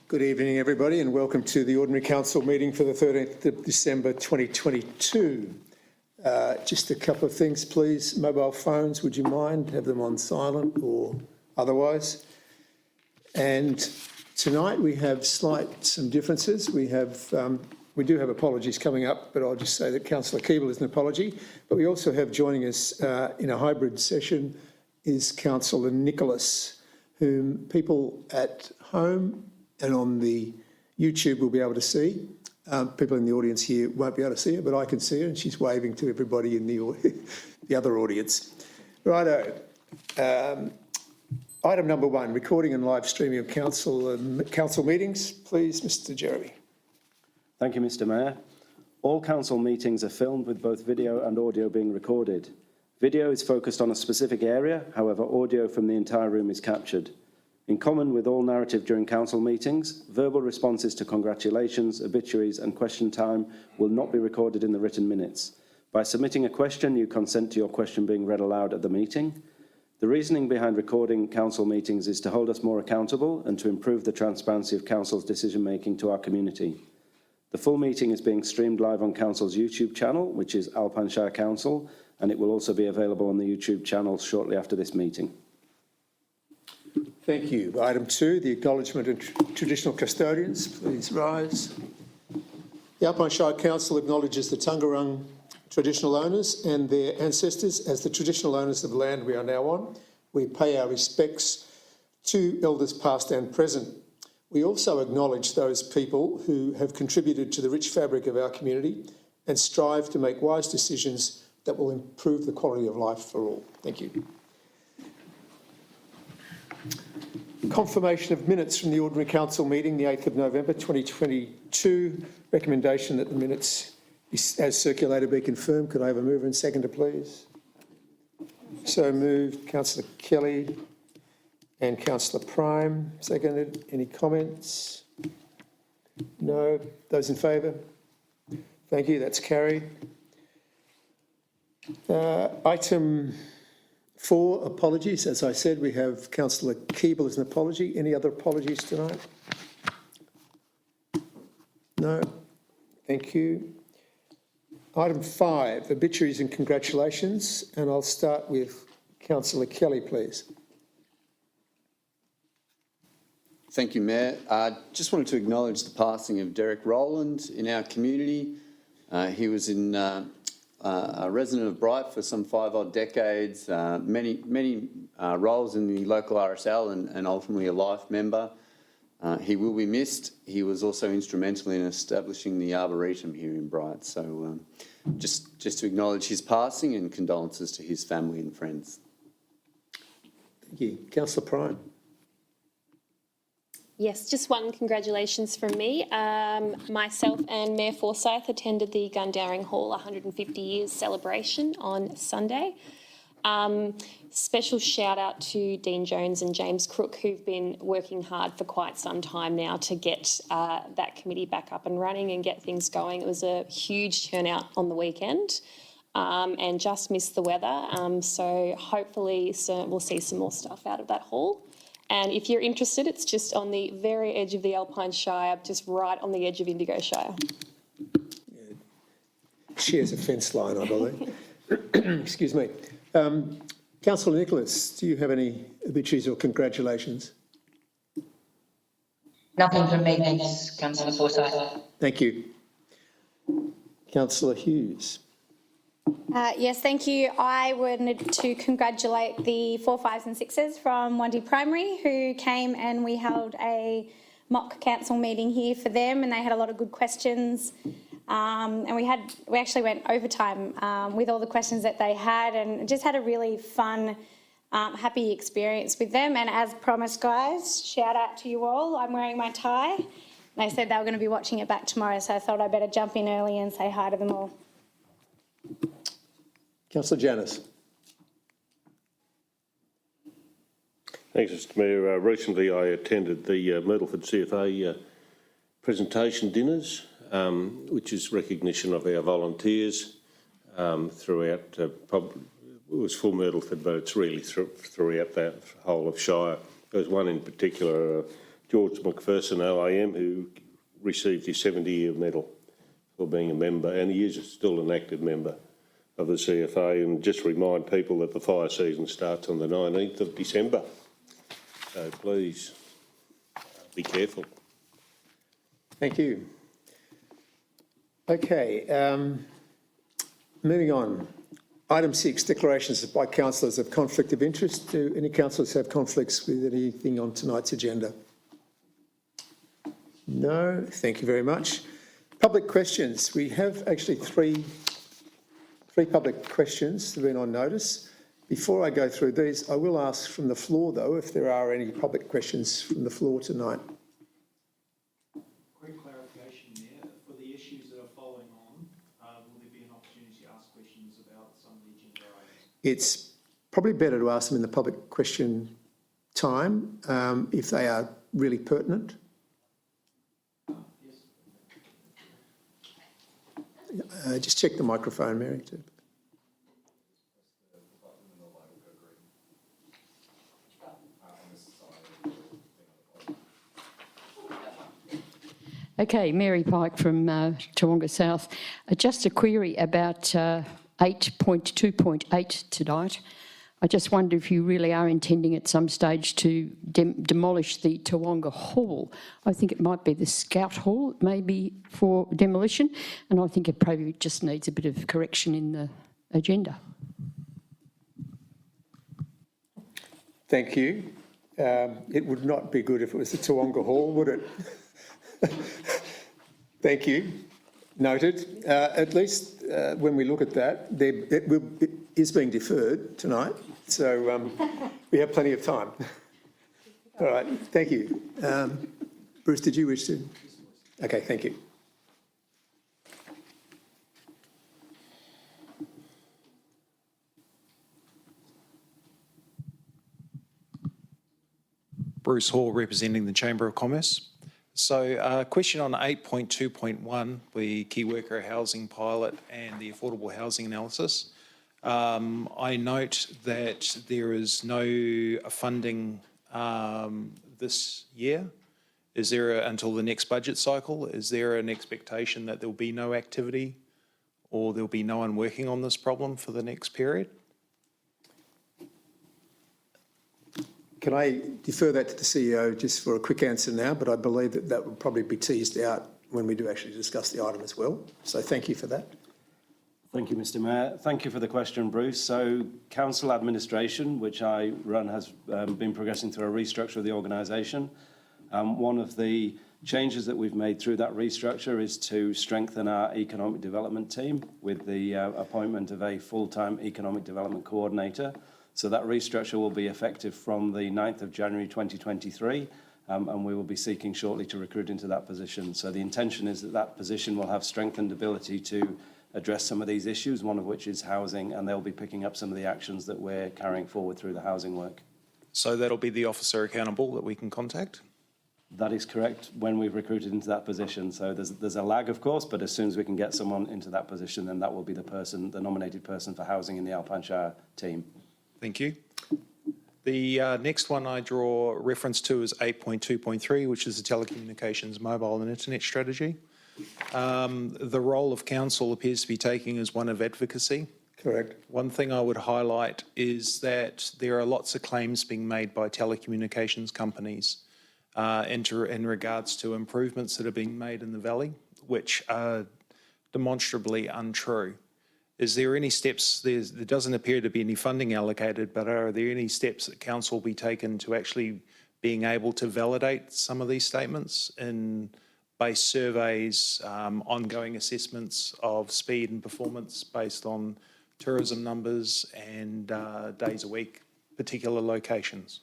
Good evening, everybody, and welcome to the Ordinary Council meeting for the 13th of December 2022. Just a couple of things, please. Mobile phones, would you mind? Have them on silent or otherwise. And tonight we have some differences. We do have apologies coming up, but I'll just say that Councillor Keeble is an apology. But we also have joining us in a hybrid session is Councillor Nicholas, whom people at home and on the YouTube will be able to see. People in the audience here won't be able to see her, but I can see her, and she's waving to everybody in the other audience. Righto. Item number 1, recording and live streaming of council meetings. Please, Mr. Jeremy. Thank you, Mr. Mayor. All council meetings are filmed with both video and audio being recorded. Video is focused on a specific area, however, audio from the entire room is captured. In common with all narrative during council meetings, verbal responses to congratulations, obituaries and question time will not be recorded in the written minutes. By submitting a question, you consent to your question being read aloud at the meeting. The reasoning behind recording council meetings is to hold us more accountable and to improve the transparency of council's decision-making to our community. The full meeting is being streamed live on council's YouTube channel, which is Alpine Shire Council, and it will also be available on the YouTube channel shortly after this meeting. Thank you. Item 2, the acknowledgement of traditional custodians. Please rise. The Alpine Shire Council acknowledges the Taungurung traditional owners and their ancestors as the traditional owners of the land we are now on. We pay our respects to elders past and present. We also acknowledge those people who have contributed to the rich fabric of our community and strive to make wise decisions that will improve the quality of life for all. Thank you. Confirmation of minutes from the Ordinary Council meeting, the 8th of November 2022. Recommendation that the minutes as circulated be confirmed. Could I have a mover and seconder, please? So moved. Councillor Kelly and Councillor Prime. Seconded. Any comments? No. Those in favour? Thank you. That's carried. Item 4, apologies. As I said, we have Councillor Keeble as an apology. Any other apologies tonight? No. Thank you. Item 5, obituaries and congratulations. And I'll start with Councillor Kelly, please. Thank you, Mayor. Just wanted to acknowledge the passing of Derek Rowland in our community. He was a resident of Bright for some 5 odd decades, many roles in the local RSL and ultimately a life member. He will be missed. He was also instrumental in establishing the Arboretum here in Bright. So just to acknowledge his passing and condolences to his family and friends. Thank you. Councillor Prime. Yes, just one congratulations from me. Myself and Mayor Forsyth attended the Gundowring Hall 150 years celebration on Sunday. Special shout out to Dean Jones and James Crook, who've been working hard for quite some time now to get that committee back up and running and get things going. It was a huge turnout on the weekend and just missed the weather. So hopefully we'll see some more stuff out of that hall. And if you're interested, it's just on the very edge of the Alpine Shire, just right on the edge of Indigo Shire. Yeah. Shares a fence line, I believe. Excuse me. Councillor Nicholas, do you have any obituaries or congratulations? Nothing from me, thanks, Councillor Forsyth. Thank you. Councillor Hughes. Yes, thank you. I wanted to congratulate the 4, 5s and 6s from Wandie Primary who came and we held a mock council meeting here for them and they had a lot of good questions. And we actually went overtime with all the questions that they had and just had a really fun, happy experience with them. And as promised, guys, shout out to you all. I'm wearing my tie. They said they were going to be watching it back tomorrow, so I thought I'd better jump in early and say hi to them all. Councillor Janus. Thanks, Mr Mayor. Recently I attended the Myrtleford CFA presentation dinners, which is recognition of our volunteers throughout, it was full Myrtleford, but it's really throughout that whole of Shire. There was one in particular, George McPherson, OAM, who received his 70-year medal for being a member, and he is still an active member of the CFA. And just remind people that the fire season starts on the 19th of December. So please be careful. Thank you. Okay, moving on. Item 6, declarations by councillors of conflict of interest. Do any councillors have conflicts with anything on tonight's agenda? No, thank you very much. Public questions. We have actually three public questions that have been on notice. Before I go through these, I will ask from the floor, though, if there are any public questions from the floor tonight. Quick clarification there. For the issues that are following on, will there be an opportunity to ask questions about some of the agenda items? It's probably better to ask them in the public question time if they are really pertinent. Just check the microphone, Mary. Too. Okay, Mary Pike from Toowoomba South. Just a query about 8.2.8 tonight. I just wonder if you really are intending at some stage to demolish the Toowoomba Hall. I think it might be the Scout Hall, maybe for demolition, and I think it probably just needs a bit of correction in the agenda. Thank you. It would not be good if it was the Toowoomba Hall, would it? Thank you. Noted. At least when we look at that, it is being deferred tonight, so we have plenty of time. All right, thank you. Bruce, did you wish to? Okay, thank you. Bruce Hall, representing the Chamber of Commerce. So question on 8.2.1, the key worker housing pilot and the affordable housing analysis. I note that there is no funding this year. Is there until the next budget cycle? Is there an expectation that there'll be no activity or there'll be no one working on this problem for the next period? Can I defer that to the CEO just for a quick answer now, but I believe that that will probably be teased out when we do actually discuss the item as well. So thank you for that. Thank you, Mr Mayor. Thank you for the question, Bruce. So council administration, which I run, has been progressing through a restructure of the organisation. One of the changes that we've made through that restructure is to strengthen our economic development team with the appointment of a full-time economic development coordinator. So that restructure will be effective from the 9th of January 2023, and we will be seeking shortly to recruit into that position. So the intention is that that position will have strengthened ability to address some of these issues, one of which is housing, and they'll be picking up some of the actions that we're carrying forward through the housing work. So that'll be the officer accountable that we can contact? That is correct when we've recruited into that position. So there's a lag, of course, but as soon as we can get someone into that position, then that will be the person, the nominated person for housing in the Alpine Shire team. Thank you. The next one I draw reference to is 8.2.3, which is the telecommunications, mobile and internet strategy. The role of council appears to be taking is one of advocacy. Correct. One thing I would highlight is that there are lots of claims being made by telecommunications companies in regards to improvements that are being made in the valley, which are demonstrably untrue. Is there any steps, there doesn't appear to be any funding allocated, but are there any steps that council will be taken to actually being able to validate some of these statements in base surveys, ongoing assessments of speed and performance based on tourism numbers and days a week, particular locations?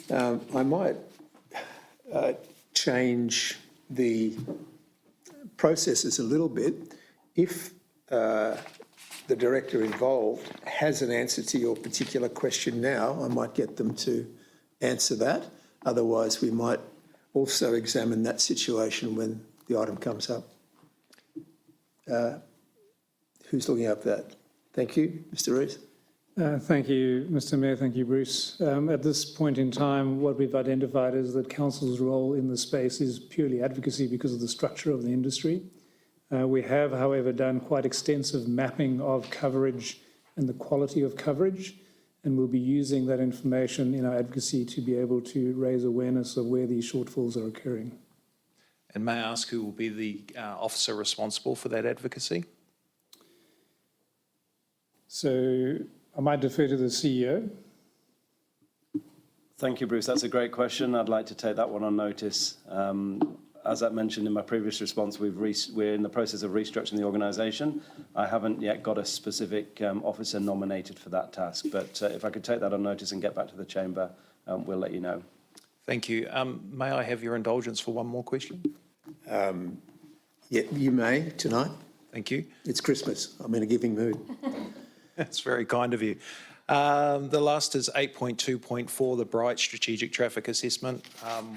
I might change the processes a little bit. If the director involved has an answer to your particular question now, I might get them to answer that. Otherwise, we might also examine that situation when the item comes up. Who's looking up that? Thank you, Mr. Rees. Thank you, Mr Mayor. Thank you, Bruce. At this point in time, what we've identified is that council's role in the space is purely advocacy because of the structure of the industry. We have, however, done quite extensive mapping of coverage and the quality of coverage, and we'll be using that information in our advocacy to be able to raise awareness of where these shortfalls are occurring. And may I ask who will be the officer responsible for that advocacy? So I might defer to the CEO. Thank you, Bruce. That's a great question. I'd like to take that one on notice. As I mentioned in my previous response, we're in the process of restructuring the organisation. I haven't yet got a specific officer nominated for that task, but if I could take that on notice and get back to the chamber, we'll let you know. Thank you. May I have your indulgence for one more question? Yeah, you may tonight. Thank you. It's Christmas. I'm in a giving mood. That's very kind of you. The last is 8.2.4, the Bright Strategic Traffic Assessment.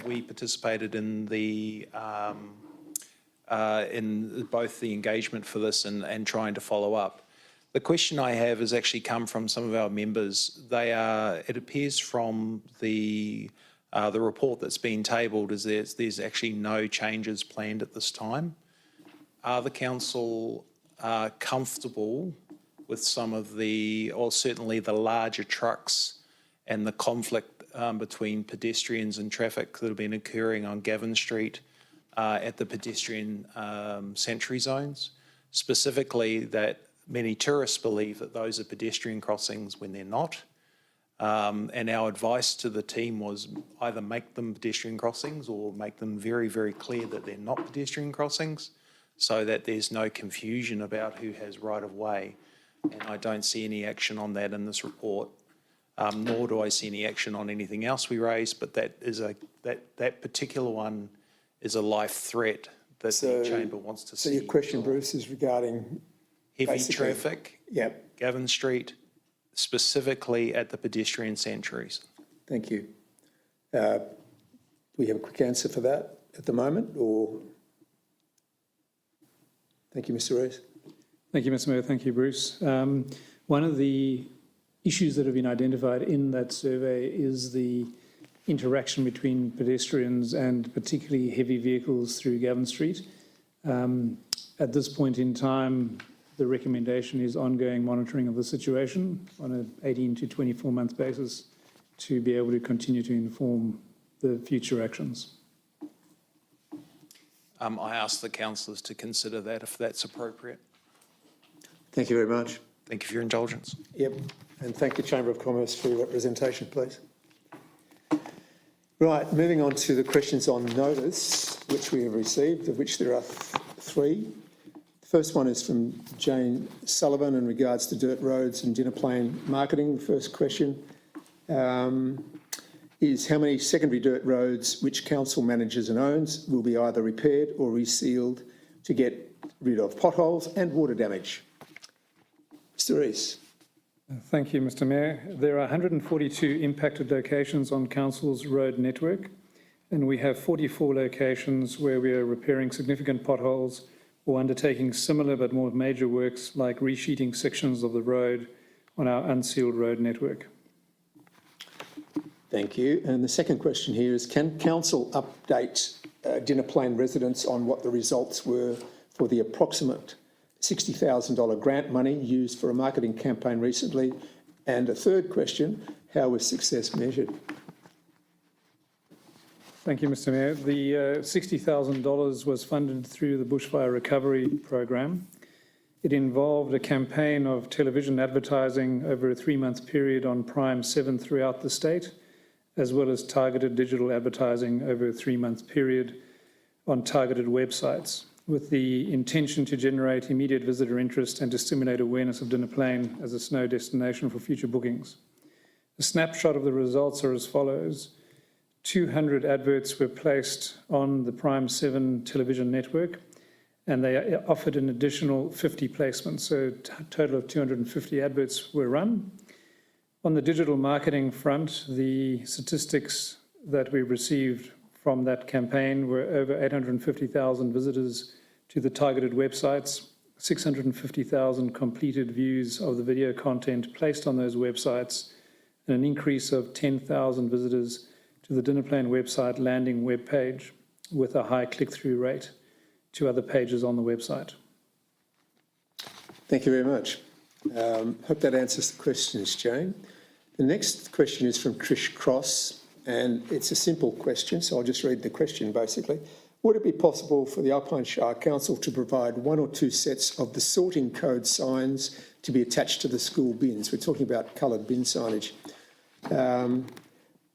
We participated in both the engagement for this and trying to follow up. The question I have has actually come from some of our members. It appears from the report that's been tabled is there's actually no changes planned at this time. Are the council comfortable with some of or certainly the larger trucks and the conflict between pedestrians and traffic that have been occurring on Gavin Street at the pedestrian sentry zones? Specifically, that many tourists believe that those are pedestrian crossings when they're not. And our advice to the team was either make them pedestrian crossings or make them very, very clear that they're not pedestrian crossings so that there's no confusion about who has right of way. And I don't see any action on that in this report, nor do I see any action on anything else we raised, but that particular one is a life threat that the chamber wants to see. So your question, Bruce, is regarding heavy traffic, Yep. Gavin Street, specifically at the pedestrian sentries. Thank you. We have a quick answer for that at the moment, or? Thank you, Mr. Rees. Thank you, Mr Mayor. Thank you, Bruce. One of the issues that have been identified in that survey is the interaction between pedestrians and particularly heavy vehicles through Gavin Street. At this point in time, the recommendation is ongoing monitoring of the situation on an 18 to 24-month basis to be able to continue to inform the future actions. I ask the councillors to consider that if that's appropriate. Thank you very much. Thank you for your indulgence. Yep, and thank the Chamber of Commerce for your representation, please. Right, moving on to the questions on notice, which we have received, of which there are three. The first one is from Jane Sullivan in regards to dirt roads and dinner plane marketing. The first question is how many secondary dirt roads which council manages and owns will be either repaired or resealed to get rid of potholes and water damage? Mr. Rees. Thank you, Mr Mayor. There are 142 impacted locations on Council's road network, and we have 44 locations where we are repairing significant potholes or undertaking similar but more major works like resheeting sections of the road on our unsealed road network. Thank you. And the second question here is, can Council update Dinner Plain residents on what the results were for the approximate $60,000 grant money used for a marketing campaign recently? And a third question, how was success measured? Thank you, Mr Mayor. The $60,000 was funded through the Bushfire Recovery Program. It involved a campaign of television advertising over a 3-month period on Prime 7 throughout the state, as well as targeted digital advertising over a 3-month period on targeted websites, with the intention to generate immediate visitor interest and to stimulate awareness of Dinner Plain as a snow destination for future bookings. A snapshot of the results are as follows. 200 adverts were placed on the Prime 7 television network, and they offered an additional 50 placements, so a total of 250 adverts were run. On the digital marketing front, the statistics that we received from that campaign were over 850,000 visitors to the targeted websites, 650,000 completed views of the video content placed on those websites, and an increase of 10,000 visitors to the Dinner Plan website landing web page with a high click-through rate to other pages on the website. Thank you very much. Hope that answers the questions, Jane. The next question is from Trish Cross, and it's a simple question, so I'll just read the question basically. Would it be possible for the Alpine Shire Council to provide 1 or 2 sets of the sorting code signs to be attached to the school bins? We're talking about coloured bin signage.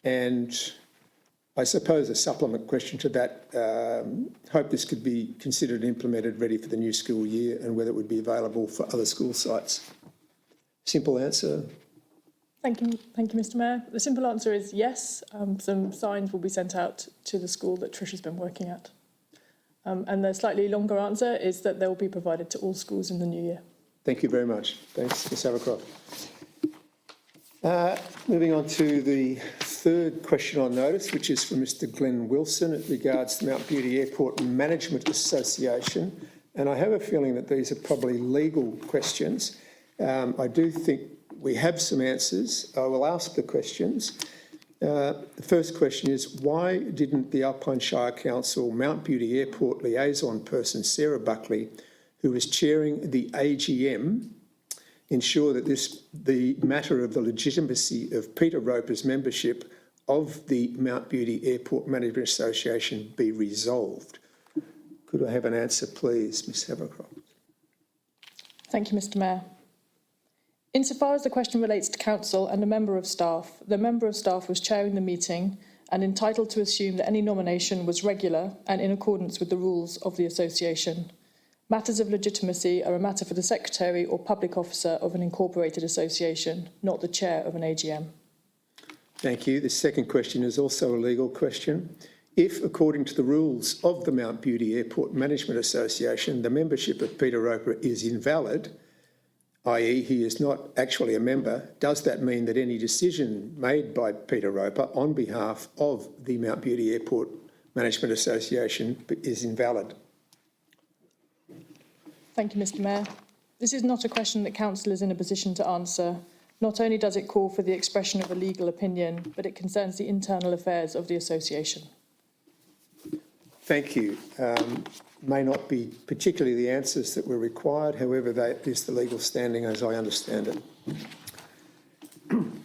And I suppose a supplement question to that, hope this could be considered and implemented ready for the new school year, and whether it would be available for other school sites. Simple answer. Thank you, Mr. Mayor. The simple answer is yes. Some signs will be sent out to the school that Trish has been working at. And the slightly longer answer is that they will be provided to all schools in the new year. Thank you very much. Thanks, Ms Abercroft. Moving on to the third question on notice, which is from Mr Glenn Wilson. It regards the Mount Beauty Airport Management Association. And I have a feeling that these are probably legal questions. I do think we have some answers. I will ask the questions. The first question is, why didn't the Alpine Shire Council Mount Beauty Airport liaison person, Sarah Buckley, who was chairing the AGM, ensure that the matter of the legitimacy of Peter Roper's membership of the Mount Beauty Airport Management Association be resolved? Could I have an answer, please, Ms Abercroft? Thank you, Mr. Mayor. Insofar as the question relates to council and a member of staff, the member of staff was chairing the meeting and entitled to assume that any nomination was regular and in accordance with the rules of the association. Matters of legitimacy are a matter for the secretary or public officer of an incorporated association, not the chair of an AGM. Thank you. The second question is also a legal question. If, according to the rules of the Mount Beauty Airport Management Association, the membership of Peter Roper is invalid, i.e. he is not actually a member, does that mean that any decision made by Peter Roper on behalf of the Mount Beauty Airport Management Association is invalid? Thank you, Mr. Mayor. This is not a question that council is in a position to answer. Not only does it call for the expression of a legal opinion, but it concerns the internal affairs of the association. Thank you. May not be particularly the answers that were required, however, that is the legal standing as I understand it.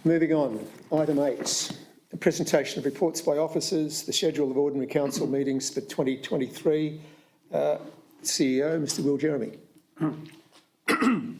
Moving on, item 8, a presentation of reports by officers, the schedule of ordinary council meetings for 2023. CEO, Mr Will Jeremy.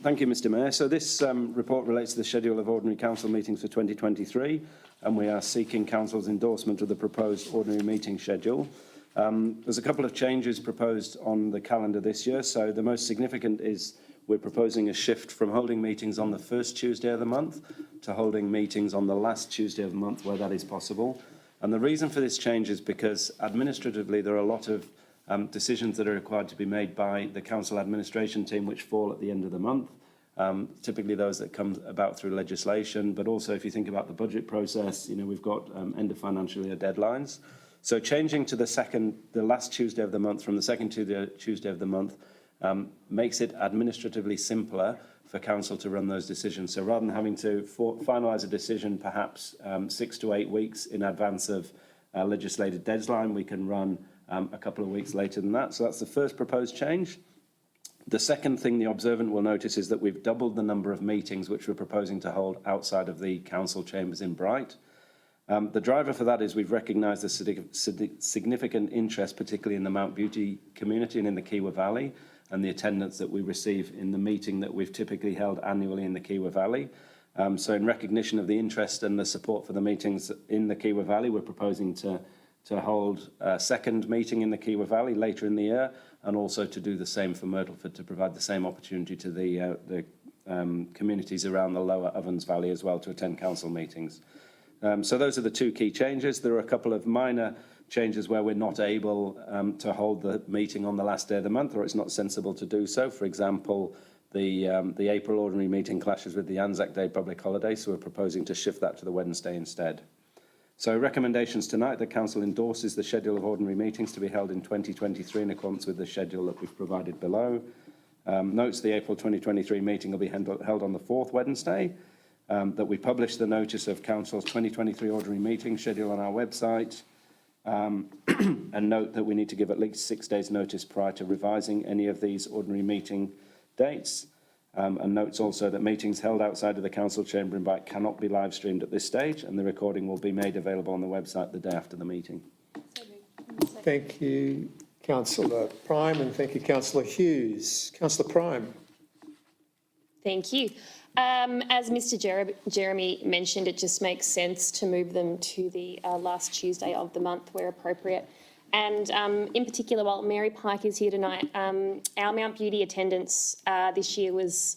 Thank you, Mr Mayor. So this report relates to the schedule of ordinary council meetings for 2023, and we are seeking council's endorsement of the proposed ordinary meeting schedule. There's a couple of changes proposed on the calendar this year. So the most significant is we're proposing a shift from holding meetings on the first Tuesday of the month to holding meetings on the last Tuesday of the month where that is possible. And the reason for this change is because administratively there are a lot of decisions that are required to be made by the council administration team which fall at the end of the month. Typically those that come about through legislation, but also if you think about the budget process, we've got end of financial year deadlines. So changing to the last Tuesday of the month from the second Tuesday of the month makes it administratively simpler for council to run those decisions. So rather than having to finalise a decision perhaps 6 to 8 weeks in advance of a legislated deadline, we can run a couple of weeks later than that. So that's the first proposed change. The second thing the observant will notice is that we've doubled the number of meetings which we're proposing to hold outside of the council chambers in Bright. The driver for that is we've recognised the significant interest, particularly in the Mount Beauty community and in the Kiewa Valley, and the attendance that we receive in the meeting that we've typically held annually in the Kiewa Valley. So in recognition of the interest and the support for the meetings in the Kiewa Valley, we're proposing to hold a second meeting in the Kiewa Valley later in the year, and also to do the same for Myrtleford, to provide the same opportunity to the communities around the lower Ovens Valley as well to attend council meetings. So those are the two key changes. There are a couple of minor changes where we're not able to hold the meeting on the last day of the month, or it's not sensible to do so. For example, the April ordinary meeting clashes with the Anzac Day public holiday, so we're proposing to shift that to the Wednesday instead. So recommendations tonight, the council endorses the schedule of ordinary meetings to be held in 2023 in accordance with the schedule that we've provided below. Notes the April 2023 meeting will be held on the fourth Wednesday. That we publish the notice of Council's 2023 ordinary meeting schedule on our website. And note that we need to give at least 6 days' notice prior to revising any of these ordinary meeting dates. And notes also that meetings held outside of the council chamber in Bright cannot be live streamed at this stage, and the recording will be made available on the website the day after the meeting. Thank you, Councillor Prime, and thank you, Councillor Hughes. Councillor Prime. Thank you. As Mr. Jeremy mentioned, it just makes sense to move them to the last Tuesday of the month where appropriate. And in particular, while Mary Pike is here tonight, our Mount Beauty attendance this year was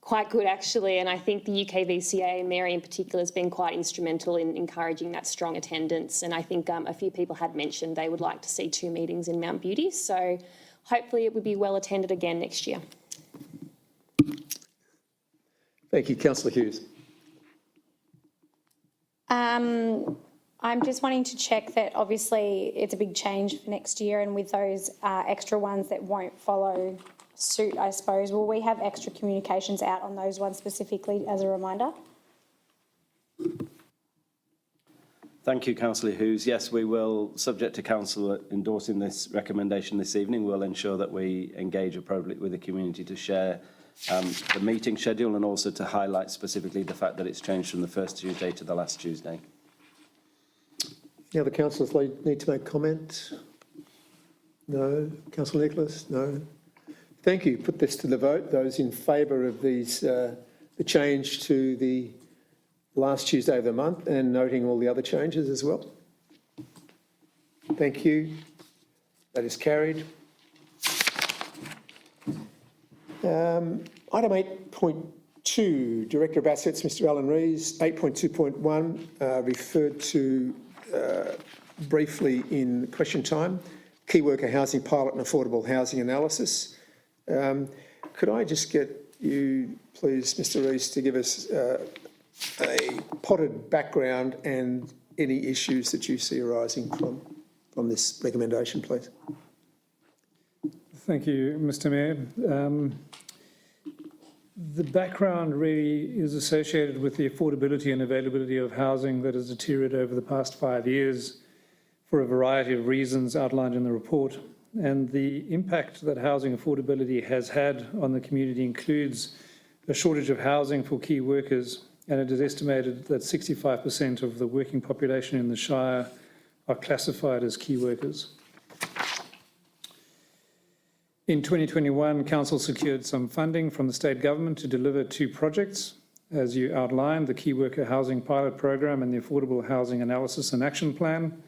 quite good, actually. And I think the UKVCA and Mary in particular has been quite instrumental in encouraging that strong attendance. And I think a few people had mentioned they would like to see 2 meetings in Mount Beauty. So hopefully it would be well attended again next year. Thank you, Councillor Hughes. I'm just wanting to check that obviously it's a big change for next year, and with those extra ones that won't follow suit, I suppose, will we have extra communications out on those ones specifically as a reminder? Thank you, Councillor Hughes. Yes, we will, subject to Council endorsing this recommendation this evening, we'll ensure that we engage appropriately with the community to share the meeting schedule and also to highlight specifically the fact that it's changed from the first Tuesday to the last Tuesday. Any other councillors need to make comment? No. Councillor Nicholas? No. Thank you. Put this to the vote. Those in favour of these, the change to the last Tuesday of the month and noting all the other changes as well. Thank you. That is carried. Item 8.2, Director of Assets, Mr Alan Rees. 8.2.1, referred to briefly in question time, key worker housing pilot and affordable housing analysis. Could I just get you, please, Mr Rees, to give us a potted background and any issues that you see arising from this recommendation, please? Thank you, Mr Mayor. The background really is associated with the affordability and availability of housing that has deteriorated over the past 5 years for a variety of reasons outlined in the report. And the impact that housing affordability has had on the community includes a shortage of housing for key workers, and it is estimated that 65% of the working population in the Shire are classified as key workers. In 2021, Council secured some funding from the state government to deliver 2 projects, as you outlined, the Key Worker Housing Pilot Program and the Affordable Housing Analysis and Action Plan.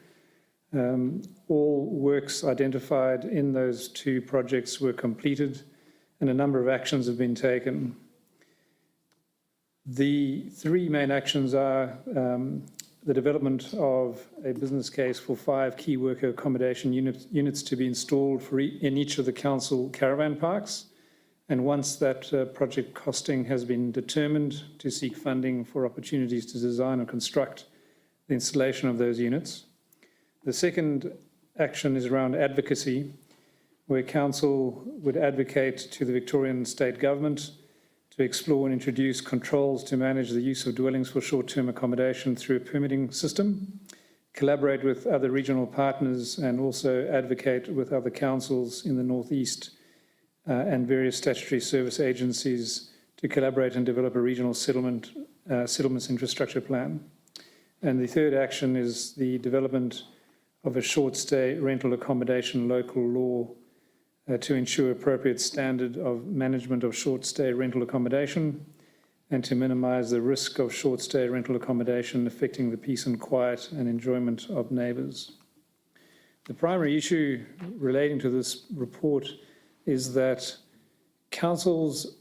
All works identified in those 2 projects were completed and a number of actions have been taken. The 3 main actions are the development of a business case for 5 key worker accommodation units to be installed in each of the council caravan parks. And once that project costing has been determined, to seek funding for opportunities to design and construct the installation of those units. The second action is around advocacy, where council would advocate to the Victorian State Government to explore and introduce controls to manage the use of dwellings for short-term accommodation through a permitting system, collaborate with other regional partners and also advocate with other councils in the North East and various statutory service agencies to collaborate and develop a regional settlements infrastructure plan. And the third action is the development of a short-stay rental accommodation local law to ensure appropriate standard of management of short-stay rental accommodation and to minimise the risk of short-stay rental accommodation affecting the peace and quiet and enjoyment of neighbours. The primary issue relating to this report is that councils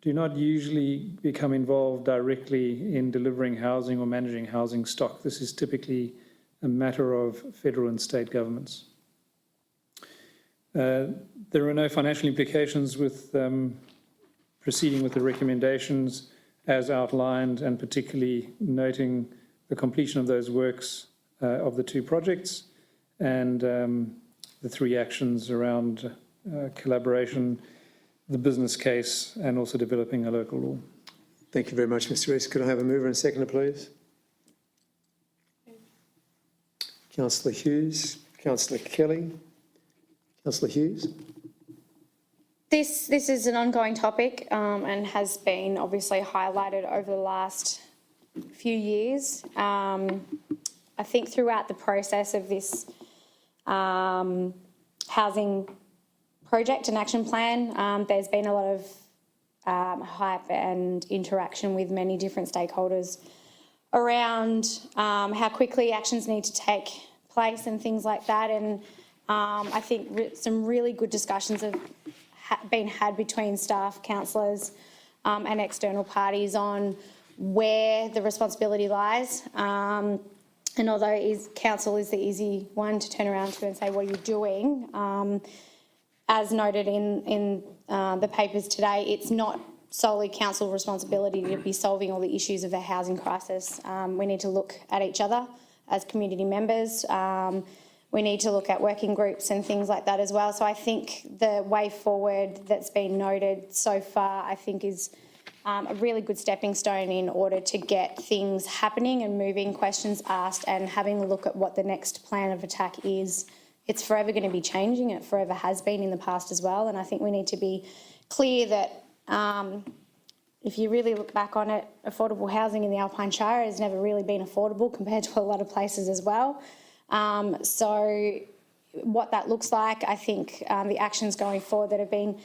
do not usually become involved directly in delivering housing or managing housing stock. This is typically a matter of federal and state governments. There are no financial implications with proceeding with the recommendations as outlined, and particularly noting the completion of those works of the 2 projects and the 3 actions around collaboration, the business case and also developing a local law. Thank you very much, Mr. Rees. Could I have a mover and seconder, please? Councillor Hughes, Councillor Kelly. Councillor Hughes. This is an ongoing topic and has been obviously highlighted over the last few years. I think throughout the process of this housing project and action plan, there's been a lot of hype and interaction with many different stakeholders around how quickly actions need to take place and things like that. And I think some really good discussions have been had between staff, councillors and external parties on where the responsibility lies. And although council is the easy one to turn around to and say, what are you doing? As noted in the papers today, it's not solely council responsibility to be solving all the issues of the housing crisis. We need to look at each other as community members. We need to look at working groups and things like that as well. So I think the way forward that's been noted so far, I think is a really good stepping stone in order to get things happening and moving, questions asked and having a look at what the next plan of attack is. It's forever going to be changing. It forever has been in the past as well. And I think we need to be clear that if you really look back on it, affordable housing in the Alpine Shire has never really been affordable compared to a lot of places as well. So what that looks like, I think the actions going forward that have been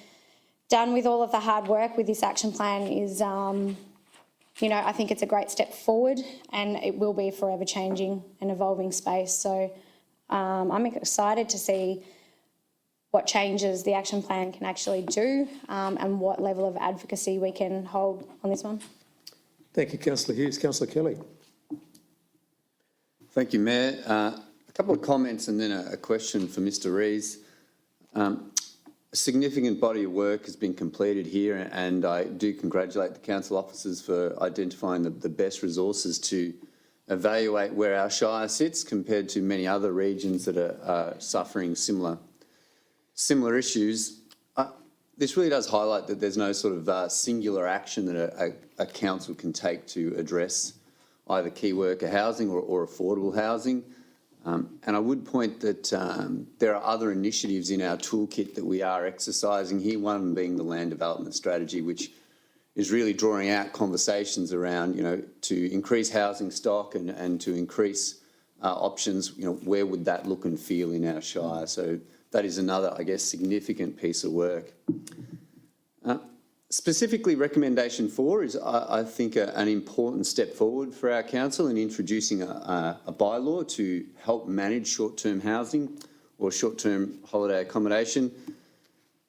done with all of the hard work with this action plan is, I think it's a great step forward and it will be a forever changing and evolving space. So I'm excited to see what changes the action plan can actually do and what level of advocacy we can hold on this one. Thank you, Councillor Hughes. Councillor Kelly. Thank you, Mayor. A couple of comments and then a question for Mr. Rees. A significant body of work has been completed here and I do congratulate the council officers for identifying the best resources to evaluate where our shire sits compared to many other regions that are suffering similar issues. This really does highlight that there's no sort of singular action that a council can take to address either key worker housing or affordable housing. And I would point that there are other initiatives in our toolkit that we are exercising here, one of them being the land development strategy, which is really drawing out conversations around, to increase housing stock and to increase options, where would that look and feel in our shire? So that is another, I guess, significant piece of work. Specifically, recommendation 4 is, I think, an important step forward for our council in introducing a bylaw to help manage short-term housing or short-term holiday accommodation.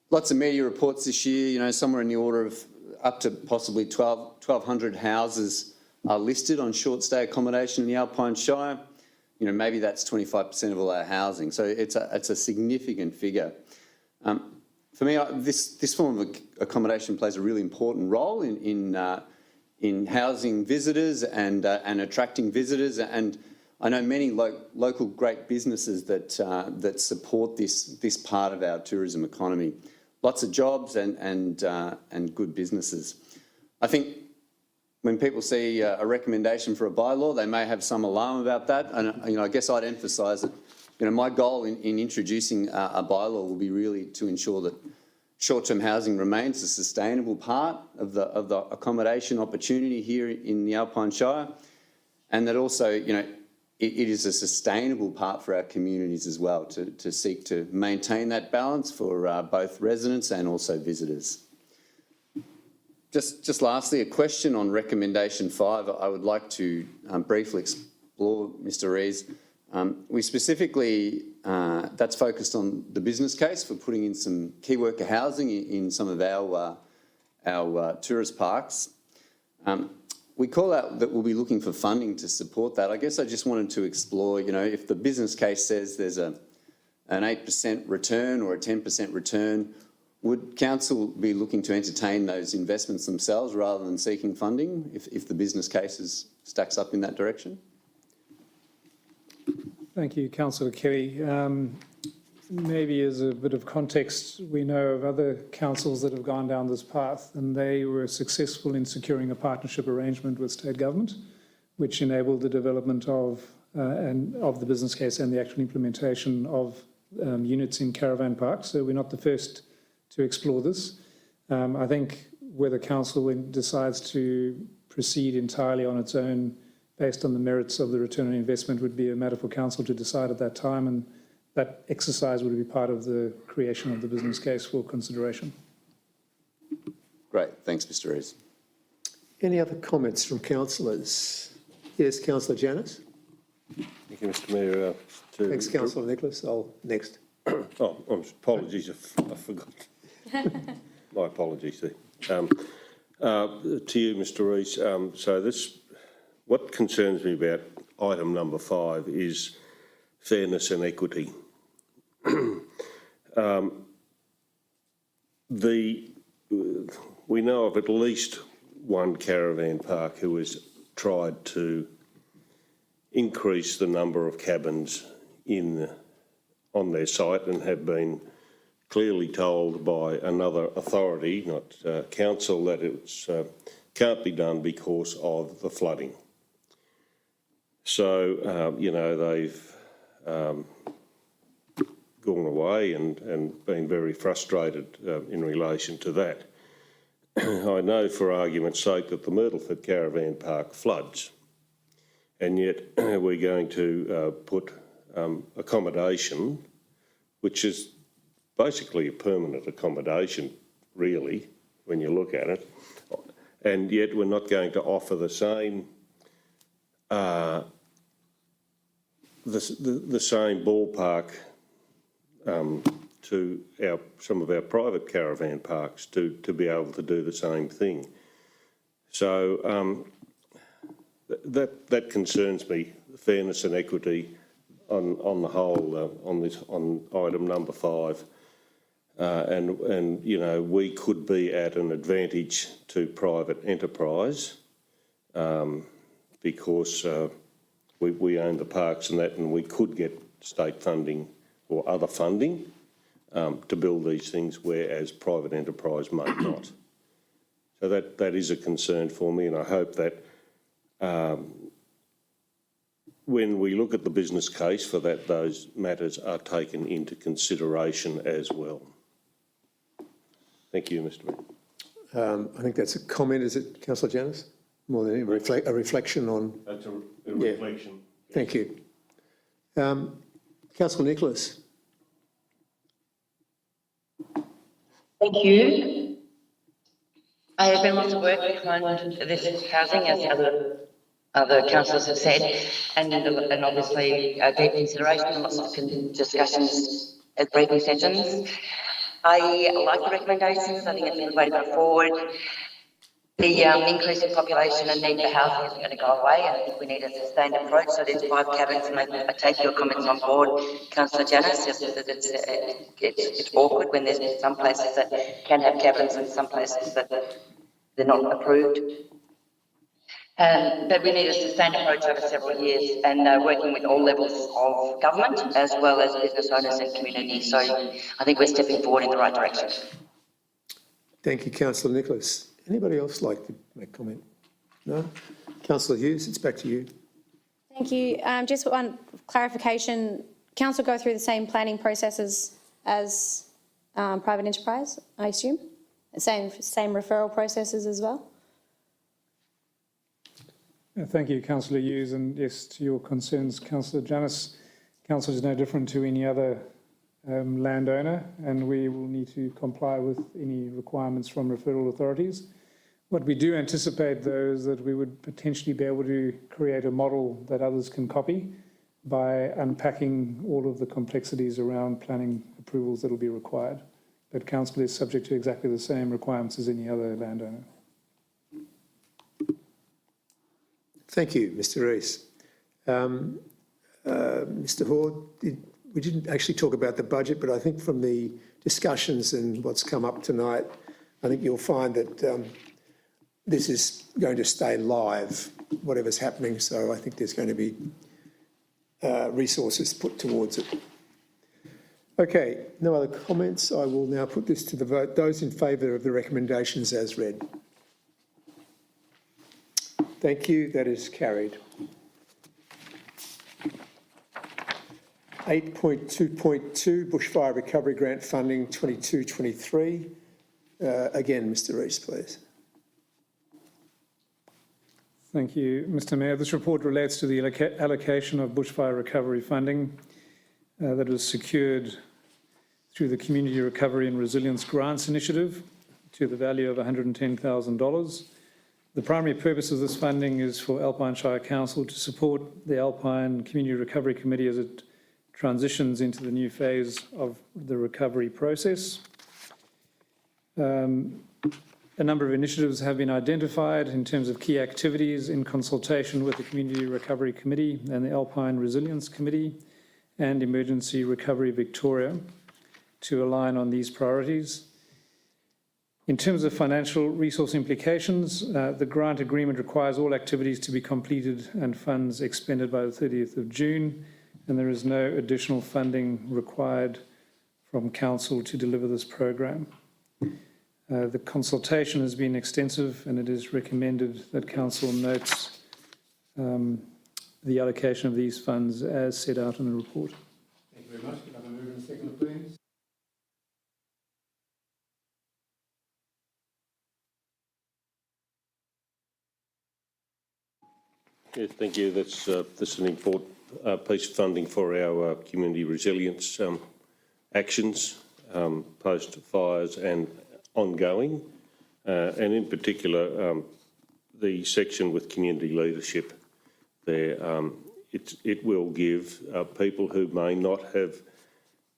Lots of media reports this year, somewhere in the order of up to possibly 1,200 houses are listed on short stay accommodation in the Alpine Shire. Maybe that's 25% of all our housing. So it's a significant figure. For me, this form of accommodation plays a really important role in housing visitors and attracting visitors. And I know many local great businesses that support this part of our tourism economy. Lots of jobs and good businesses. I think when people see a recommendation for a bylaw, they may have some alarm about that. And I guess I'd emphasise that my goal in introducing a bylaw will be really to ensure that short-term housing remains a sustainable part of the accommodation opportunity here in the Alpine Shire, and that also, it is a sustainable part for our communities as well to seek to maintain that balance for both residents and also visitors. Just lastly, a question on recommendation 5 I would like to briefly explore, Mr. Rees. We specifically, that's focused on the business case for putting in some key worker housing in some of our tourist parks. We call out that we'll be looking for funding to support that. I guess I just wanted to explore, if the business case says there's an 8% return or a 10% return, would council be looking to entertain those investments themselves rather than seeking funding if the business case stacks up in that direction? Thank you, Councillor Kelly. maybe as a bit of context, we know of other councils that have gone down this path, and they were successful in securing a partnership arrangement with state government, which enabled the development of the business case and the actual implementation of units in caravan parks. So we're not the first to explore this. I think whether council decides to proceed entirely on its own based on the merits of the return on investment would be a matter for council to decide at that time, and that exercise would be part of the creation of the business case for consideration. Great, thanks, Mr. Rees. Any other comments from councillors? Yes, Councillor Janus. Thank you, Mr Mayor. Thanks, Councillor Nicholas. Next. Oh, apologies, I forgot. My apologies there. To you, Mr Rees. So what concerns me about item number 5 is fairness and equity. We know of at least one caravan park who has tried to increase the number of cabins on their site and have been clearly told by another authority, not council, that it can't be done because of the flooding. So, they've gone away and been very frustrated in relation to that. I know for argument's sake that the Myrtleford Caravan Park floods, and yet we're going to put accommodation, which is basically a permanent accommodation, really, when you look at it, and yet we're not going to offer the same the same ballpark to some of our private caravan parks to be able to do the same thing. So that concerns me, fairness and equity on the whole on item number 5. And we could be at an advantage to private enterprise because we own the parks and we could get state funding or other funding to build these things, whereas private enterprise may not. So that is a concern for me, and I hope that when we look at the business case for that, those matters are taken into consideration as well. Thank you, Mr Mayor. I think that's a comment, is it, Councillor Janus? More than a reflection on... That's a reflection. Thank you. Councillor Nicholas. Thank you. I have been lots of work behind this housing, as other councillors have said, and obviously deep consideration and lots of discussions at briefing sessions. I like the recommendations. I think it's a good way to go forward. The increase in population and need for housing isn't going to go away, and I think we need a sustained approach. So there's 5 cabins, and I take your comments on board, Councillor Janus, just that it's awkward when there's some places that can have cabins and some places that they're not approved. But we need a sustained approach over several years and working with all levels of government as well as business owners and community. So I think we're stepping forward in the right direction. Thank you, Councillor Nicholas. Anybody else like to make comment? No? Councillor Hughes, it's back to you. Thank you. Just one clarification. Council go through the same planning processes as private enterprise, I assume? Same referral processes as well? Thank you, Councillor Hughes, and yes, to your concerns, Councillor Janus, council is no different to any other landowner, and we will need to comply with any requirements from referral authorities. What we do anticipate, though, is that we would potentially be able to create a model that others can copy by unpacking all of the complexities around planning approvals that will be required. But council is subject to exactly the same requirements as any other landowner. Thank you, Mr Rees. Mr Hord, we didn't actually talk about the budget, but I think from the discussions and what's come up tonight, I think you'll find that this is going to stay live, whatever's happening. So I think there's going to be resources put towards it. Okay, no other comments. I will now put this to the vote. Those in favour of the recommendations as read. Thank you. That is carried. 8.2.2 Bushfire Recovery Grant Funding 22-23. Again, Mr Rees, please. Thank you, Mr Mayor. This report relates to the allocation of bushfire recovery funding that was secured through the Community Recovery and Resilience Grants Initiative to the value of $110,000. The primary purpose of this funding is for Alpine Shire Council to support the Alpine Community Recovery Committee as it transitions into the new phase of the recovery process. A number of initiatives have been identified in terms of key activities in consultation with the Community Recovery Committee and the Alpine Resilience Committee and Emergency Recovery Victoria to align on these priorities. In terms of financial resource implications, the grant agreement requires all activities to be completed and funds expended by the 30th of June, and there is no additional funding required from Council to deliver this program. The consultation has been extensive, and it is recommended that Council notes the allocation of these funds as set out in the report. Thank you very much. Can I have a move and a second, please? Yes, thank you. That's an important piece of funding for our community resilience actions, post-fires and ongoing, and in particular the section with community leadership there. It will give people who may not have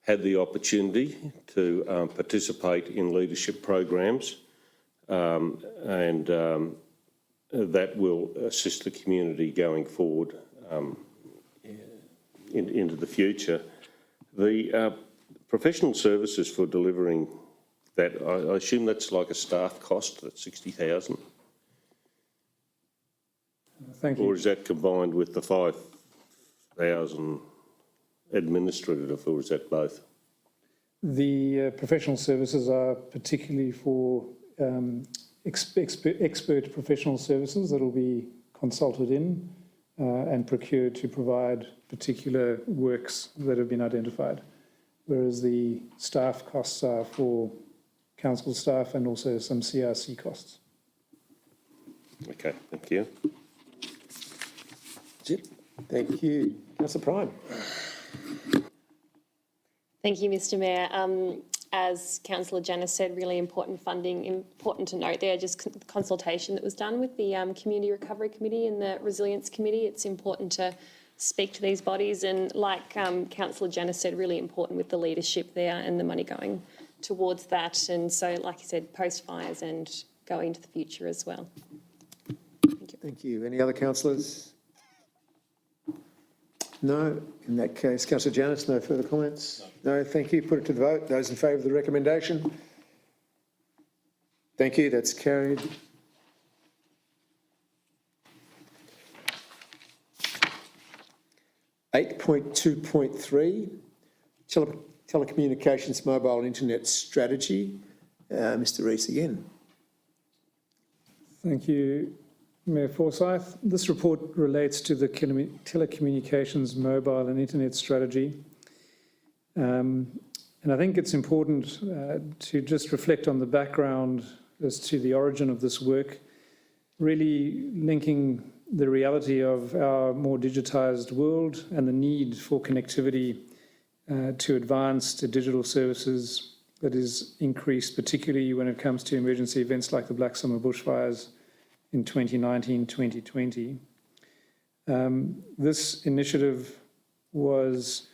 had the opportunity to participate in leadership programs, and that will assist the community going forward into the future. The professional services for delivering that, I assume that's like a staff cost, that's $60,000? Thank you. Or is that combined with the $5,000 administrative, or is that both? The professional services are particularly for expert professional services that will be consulted in and procured to provide particular works that have been identified, whereas the staff costs are for council staff and also some CRC costs. Okay, thank you. That's it. Thank you. Councillor Prime. Thank you, Mr Mayor. As Councillor Janice said, really important funding. Important to note there, just the consultation that was done with the Community Recovery Committee and the Resilience Committee. It's important to speak to these bodies, and like Councillor Janice said, really important with the leadership there and the money going towards that. And so, like you said, post-fires and going into the future as well. Thank you. Thank you. Any other councillors? No. In that case, Councillor Janice, no further comments? No, thank you. Put it to the vote. Those in favour of the recommendation? Thank you. That's carried. (8.2.3) Telecommunications Mobile and Internet Strategy. Mr Rees again. Thank you, Mayor Forsyth. This report relates to the telecommunications mobile and internet strategy. And I think it's important to just reflect on the background as to the origin of this work, really linking the reality of our more digitised world and the need for connectivity to advanced digital services that is increased, particularly when it comes to emergency events like the Black Summer bushfires in 2019-2020. This initiative was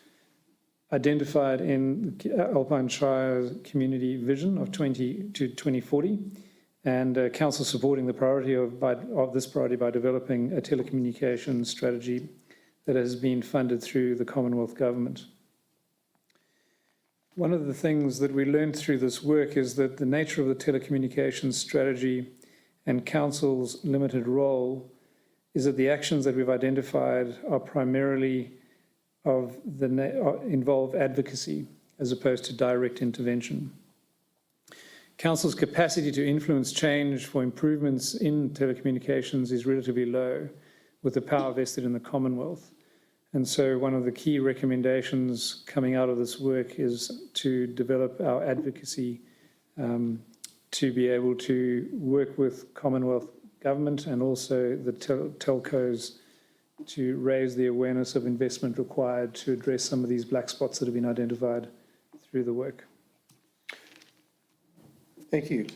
identified in Alpine Shire's community vision of 20 to 2040, and Council supporting the priority of this priority by developing a telecommunications strategy that has been funded through the Commonwealth Government. One of the things that we learned through this work is that the nature of the telecommunications strategy and Council's limited role is that the actions that we've identified are primarily involve advocacy, as opposed to direct intervention. Council's capacity to influence change for improvements in telecommunications is relatively low, with the power vested in the Commonwealth. And so one of the key recommendations coming out of this work is to develop our advocacy to be able to work with Commonwealth government and also the telcos to raise the awareness of investment required to address some of these black spots that have been identified through the work. Thank you.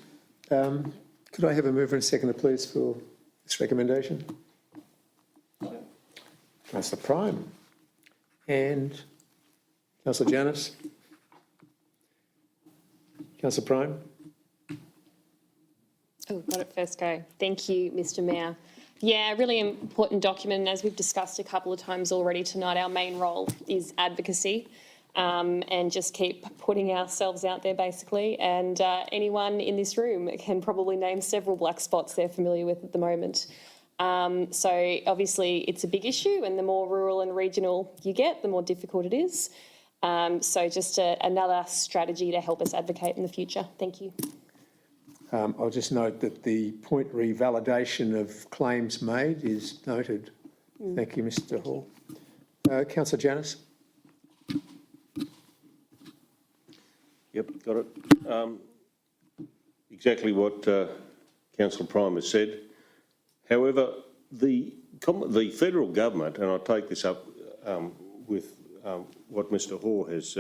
Could I have a mover and seconder, please, for this recommendation? Councillor Prime and Councillor Janus. Councillor Prime. Oh, got it first go. Thank you, Mr Mayor. Yeah, really important document. And as we've discussed a couple of times already tonight, our main role is advocacy and just keep putting ourselves out there, basically. And anyone in this room can probably name several black spots they're familiar with at the moment. So obviously it's a big issue, and the more rural and regional you get, the more difficult it is. So just another strategy to help us advocate in the future. Thank you. I'll just note that the point revalidation of claims made is noted. Thank you, Mr Hall. Councillor Janus. Yep, got it. Exactly what Councillor Prime has said. However, the federal government, and I'll take this up with what Mr Hall has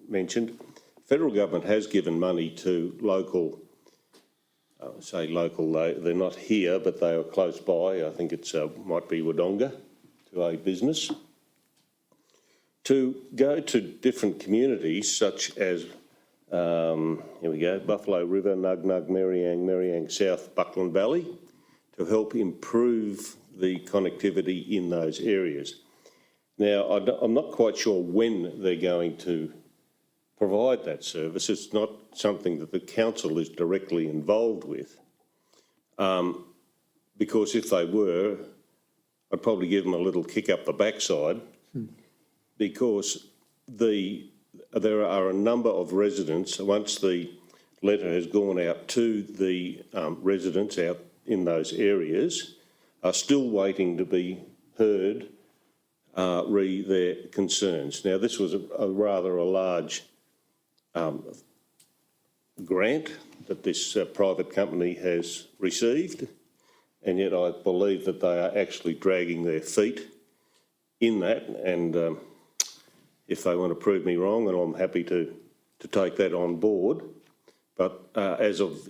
mentioned, federal government has given money to local, they're not here, but they are close by. I think it might be Wodonga, to a business, to go to different communities such as, here we go, Buffalo River, Nug Nug, Mariang South, Buckland Valley, to help improve the connectivity in those areas. Now, I'm not quite sure when they're going to provide that service. It's not something that the council is directly involved with, because if they were, I'd probably give them a little kick up the backside, because there are a number of residents, once the letter has gone out to the residents out in those areas, are still waiting to be heard re their concerns. Now, this was a rather large grant that this private company has received, and yet I believe that they are actually dragging their feet in that, and if they want to prove me wrong, then I'm happy to take that on board. But as of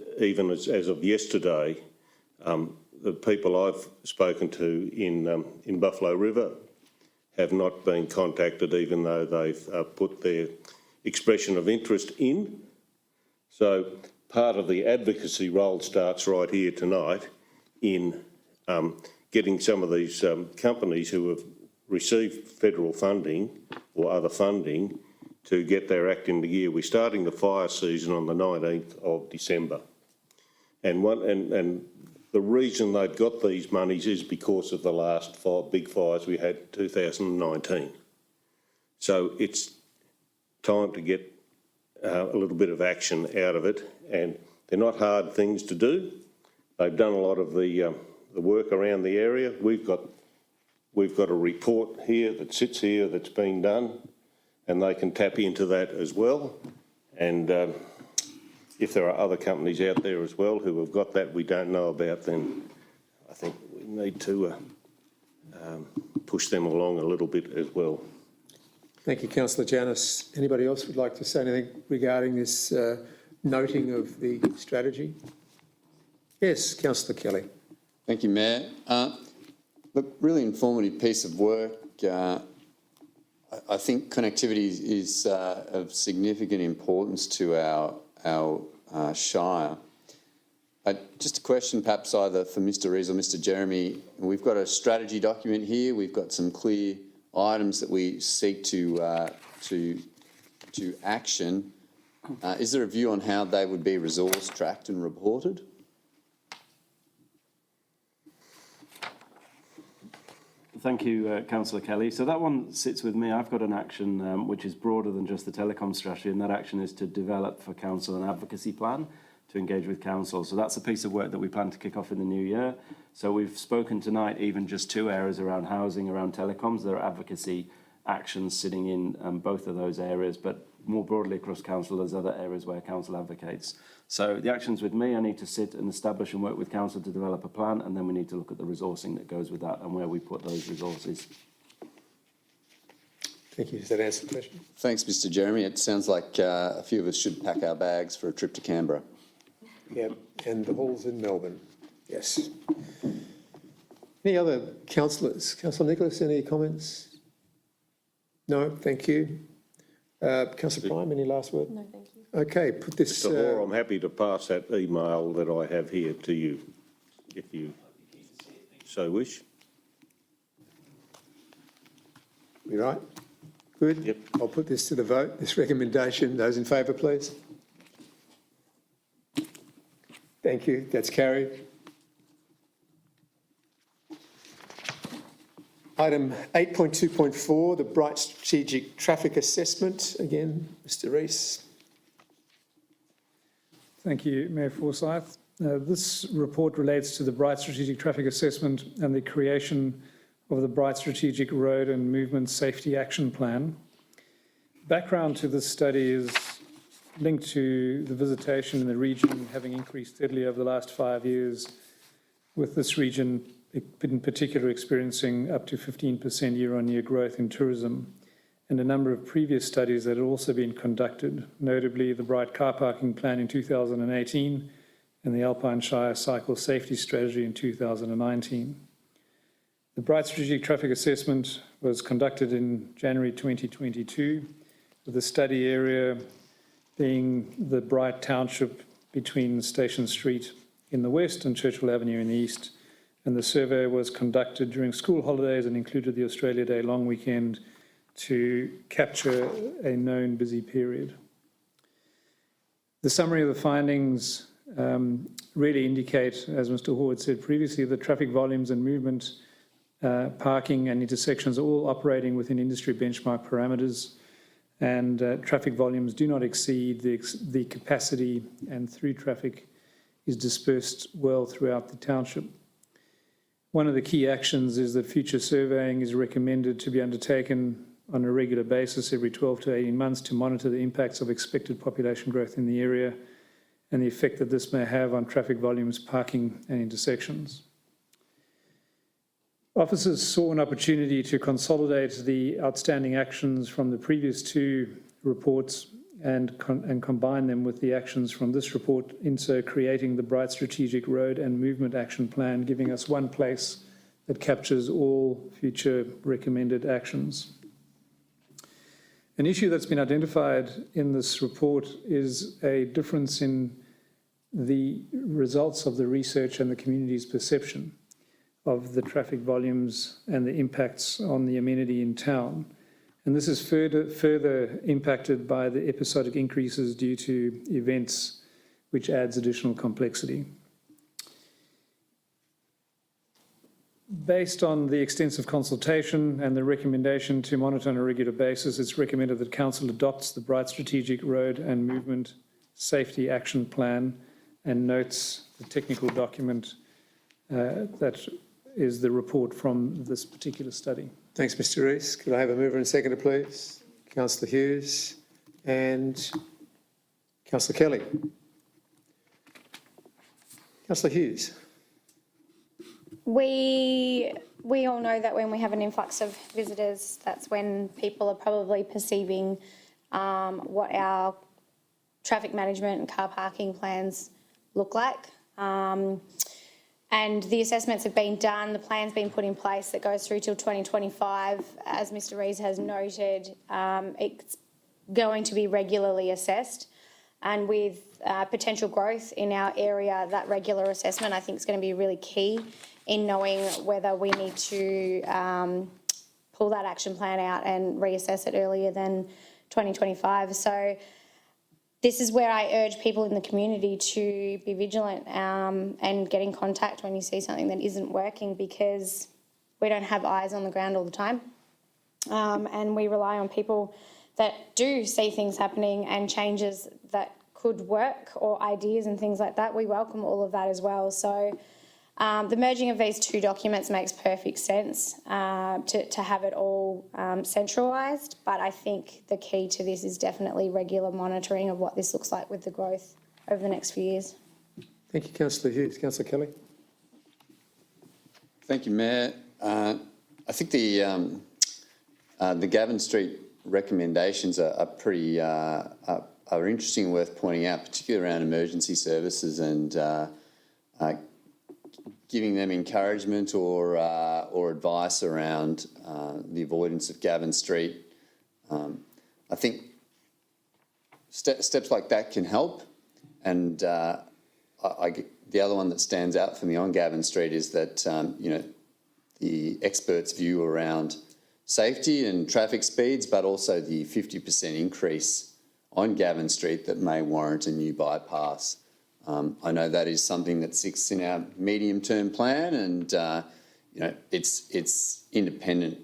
yesterday, the people I've spoken to in Buffalo River have not been contacted, even though they've put their expression of interest in. So part of the advocacy role starts right here tonight in getting some of these companies who have received federal funding or other funding to get their act into gear. We're starting the fire season on the 19th of December. And the reason they've got these monies is because of the last big fires we had in 2019. So it's time to get a little bit of action out of it, and they're not hard things to do. They've done a lot of the work around the area. We've got a report here that sits here that's been done, and they can tap into that as well. And if there are other companies out there as well who have got that we don't know about, then I think we need to push them along a little bit as well. Thank you, Councillor Janus. Anybody else would like to say anything regarding this noting of the strategy? Yes, Councillor Kelly. Thank you, Mayor. Look, really informative piece of work. I think connectivity is of significant importance to our shire. Just a question perhaps either for Mr Rees or Mr Jeremy. We've got a strategy document here. We've got some clear items that we seek to action. Is there a view on how they would be resource tracked and reported? Thank you, Councillor Kelly. So that one sits with me. I've got an action which is broader than just the telecom strategy, and that action is to develop for council an advocacy plan to engage with council. So that's a piece of work that we plan to kick off in the new year. So we've spoken tonight, even just two areas around housing, around telecoms. There are advocacy actions sitting in both of those areas, but more broadly across council, there's other areas where council advocates. So the action's with me. I need to sit and establish and work with council to develop a plan, and then we need to look at the resourcing that goes with that and where we put those resources. Thank you. Does that answer the question? Thanks, Mr Jeremy. It sounds like a few of us should pack our bags for a trip to Canberra. Yeah, and the hall's in Melbourne. Yes. Any other councillors? Councillor Nicholas, any comments? No, thank you. Councillor Prime, any last word? No, thank you. Okay, put this... Mr Hoare, I'm happy to pass that email that I have here to you, if you so wish. You right? Good? Yep. I'll put this to the vote, this recommendation. Those in favour, please. Thank you. That's carried. Item 8.2.4, the Bright Strategic Traffic Assessment. Again, Mr Rees. Thank you, Mayor Forsyth. This report relates to the Bright Strategic Traffic Assessment and the creation of the Bright Strategic Road and Movement Safety Action Plan. Background to this study is linked to the visitation in the region having increased steadily over the last 5 years, with this region in particular experiencing up to 15% year-on-year growth in tourism, and a number of previous studies that had also been conducted, notably the Bright Car Parking Plan in 2018 and the Alpine Shire Cycle Safety Strategy in 2019. The Bright Strategic Traffic Assessment was conducted in January 2022, with the study area being the Bright Township between Station Street in the west and Churchill Avenue in the east. And the survey was conducted during school holidays and included the Australia Day long weekend to capture a known busy period. The summary of the findings really indicate, as Mr Horde said previously, that traffic volumes and movement, parking and intersections are all operating within industry benchmark parameters, and traffic volumes do not exceed the capacity, and through traffic is dispersed well throughout the township. One of the key actions is that future surveying is recommended to be undertaken on a regular basis every 12 to 18 months to monitor the impacts of expected population growth in the area and the effect that this may have on traffic volumes, parking and intersections. Officers saw an opportunity to consolidate the outstanding actions from the previous two reports and combine them with the actions from this report, in so creating the Bright Strategic Road and Movement Action Plan, giving us one place that captures all future recommended actions. An issue that's been identified in this report is a difference in the results of the research and the community's perception of the traffic volumes and the impacts on the amenity in town. And this is further impacted by the episodic increases due to events, which adds additional complexity. Based on the extensive consultation and the recommendation to monitor on a regular basis, it's recommended that Council adopts the Bright Strategic Road and Movement Safety Action Plan and notes the technical document that is the report from this particular study. Thanks, Mr Rees. Could I have a mover and seconder, please? Councillor Hughes and Councillor Kelly. Councillor Hughes. We all know that when we have an influx of visitors, that's when people are probably perceiving what our traffic management and car parking plans look like. And the assessments have been done, the plan's been put in place that goes through till 2025. As Mr Rees has noted, it's going to be regularly assessed. And with potential growth in our area, that regular assessment I think is going to be really key in knowing whether we need to pull that action plan out and reassess it earlier than 2025. So this is where I urge people in the community to be vigilant and get in contact when you see something that isn't working, because we don't have eyes on the ground all the time. And we rely on people that do see things happening and changes that could work, or ideas and things like that. We welcome all of that as well. So the merging of these two documents makes perfect sense to have it all centralised. But I think the key to this is definitely regular monitoring of what this looks like with the growth over the next few years. Thank you, Councillor Hughes. Councillor Kelly. Thank you, Mayor. I think the Gavin Street recommendations are pretty are interesting and worth pointing out, particularly around emergency services and giving them encouragement or advice around the avoidance of Gavin Street. I think steps like that can help. And the other one that stands out for me on Gavin Street is that, the experts' view around safety and traffic speeds, but also the 50% increase on Gavin Street that may warrant a new bypass. I know that is something that sits in our medium-term plan, and it's independent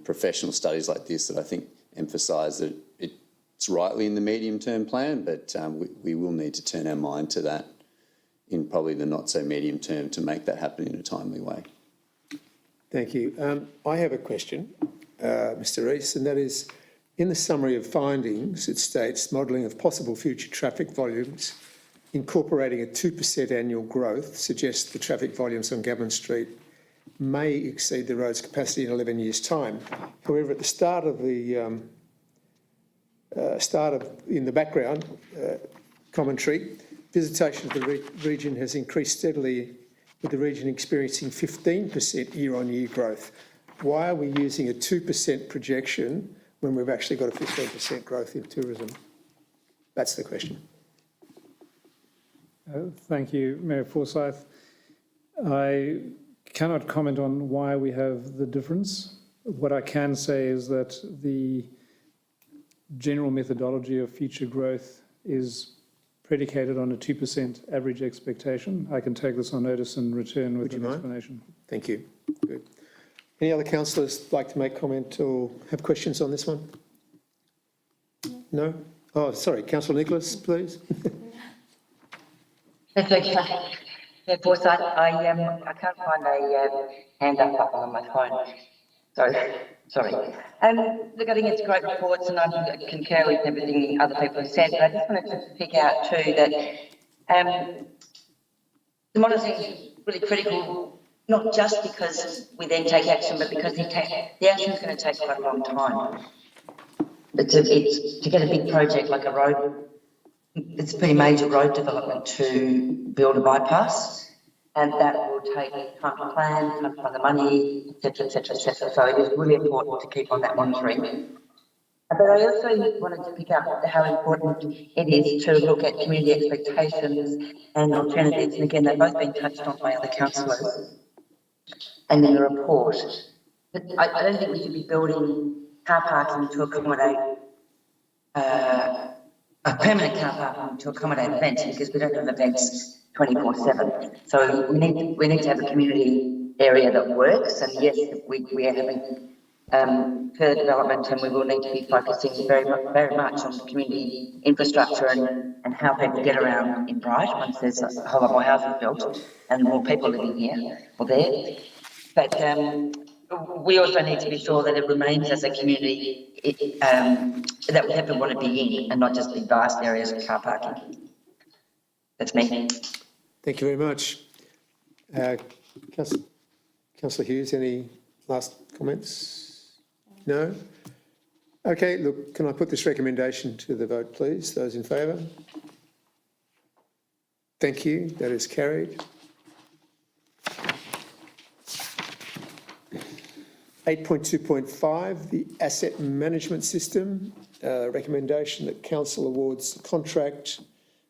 professional studies like this that I think emphasise that it's rightly in the medium-term plan, but we will need to turn our mind to that in probably the not-so-medium term to make that happen in a timely way. Thank you. I have a question, Mr. Rees, and that is, in the summary of findings, it states modelling of possible future traffic volumes incorporating a 2% annual growth suggests the traffic volumes on Gavin Street may exceed the road's capacity in 11 years' time. However, at the start of the in the background commentary, visitation of the region has increased steadily, with the region experiencing 15% year-on-year growth. Why are we using a 2% projection when we've actually got a 15% growth in tourism? That's the question. Thank you, Mayor Forsyth. I cannot comment on why we have the difference. What I can say is that the general methodology of future growth is predicated on a 2% average expectation. I can take this on notice and return with an explanation. Thank you. Good. Any other councillors like to make comment or have questions on this one? No? Oh, sorry, Councillor Nicholas, please. That's okay. Mayor Forsyth, I can't find a hand up button on my phone. Sorry. Look, I think it's great reports, and I concur with everything other people have said, but I just wanted to pick out too that the monitoring is really critical, not just because we then take action, but because the action is going to take quite a long time. It's to get a big project like a road. It's a pretty major road development to build a bypass, and that will take time to plan, time to find the money, etc., etc., etc. So it is really important to keep on that monitoring. But I also wanted to pick up how important it is to look at community expectations and alternatives. And again, they've both been touched on by other councillors and in the report. But I don't think we should be building car parking to accommodate a permanent car parking to accommodate events, because we don't have events 24/7. So we need to have a community area that works. And yes, we are having further development, and we will need to be focusing very much on community infrastructure and how people get around in Bright once there's a whole lot more housing built and more people living here or there. But we also need to be sure that it remains as a community that we people want to be in, and not just in vast areas of car parking. That's me. Thank you very much. Councillor Hughes, any last comments? No? Okay, look, can I put this recommendation to the vote, please? Those in favour? Thank you. That is carried. 8.2.5, the asset management system. Recommendation that council awards the contract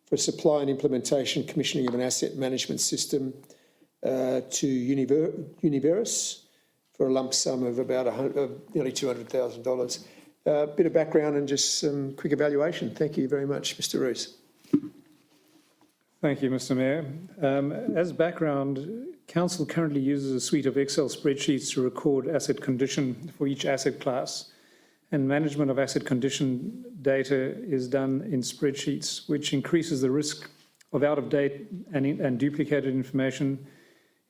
for supply and implementation commissioning of an asset management system to Univeris for a lump sum of about nearly $200,000. A bit of background and just some quick evaluation. Thank you very much, Mr. Rees. Thank you, Mr. Mayor. As background, Council currently uses a suite of Excel spreadsheets to record asset condition for each asset class. And management of asset condition data is done in spreadsheets, which increases the risk of out-of-date and duplicated information.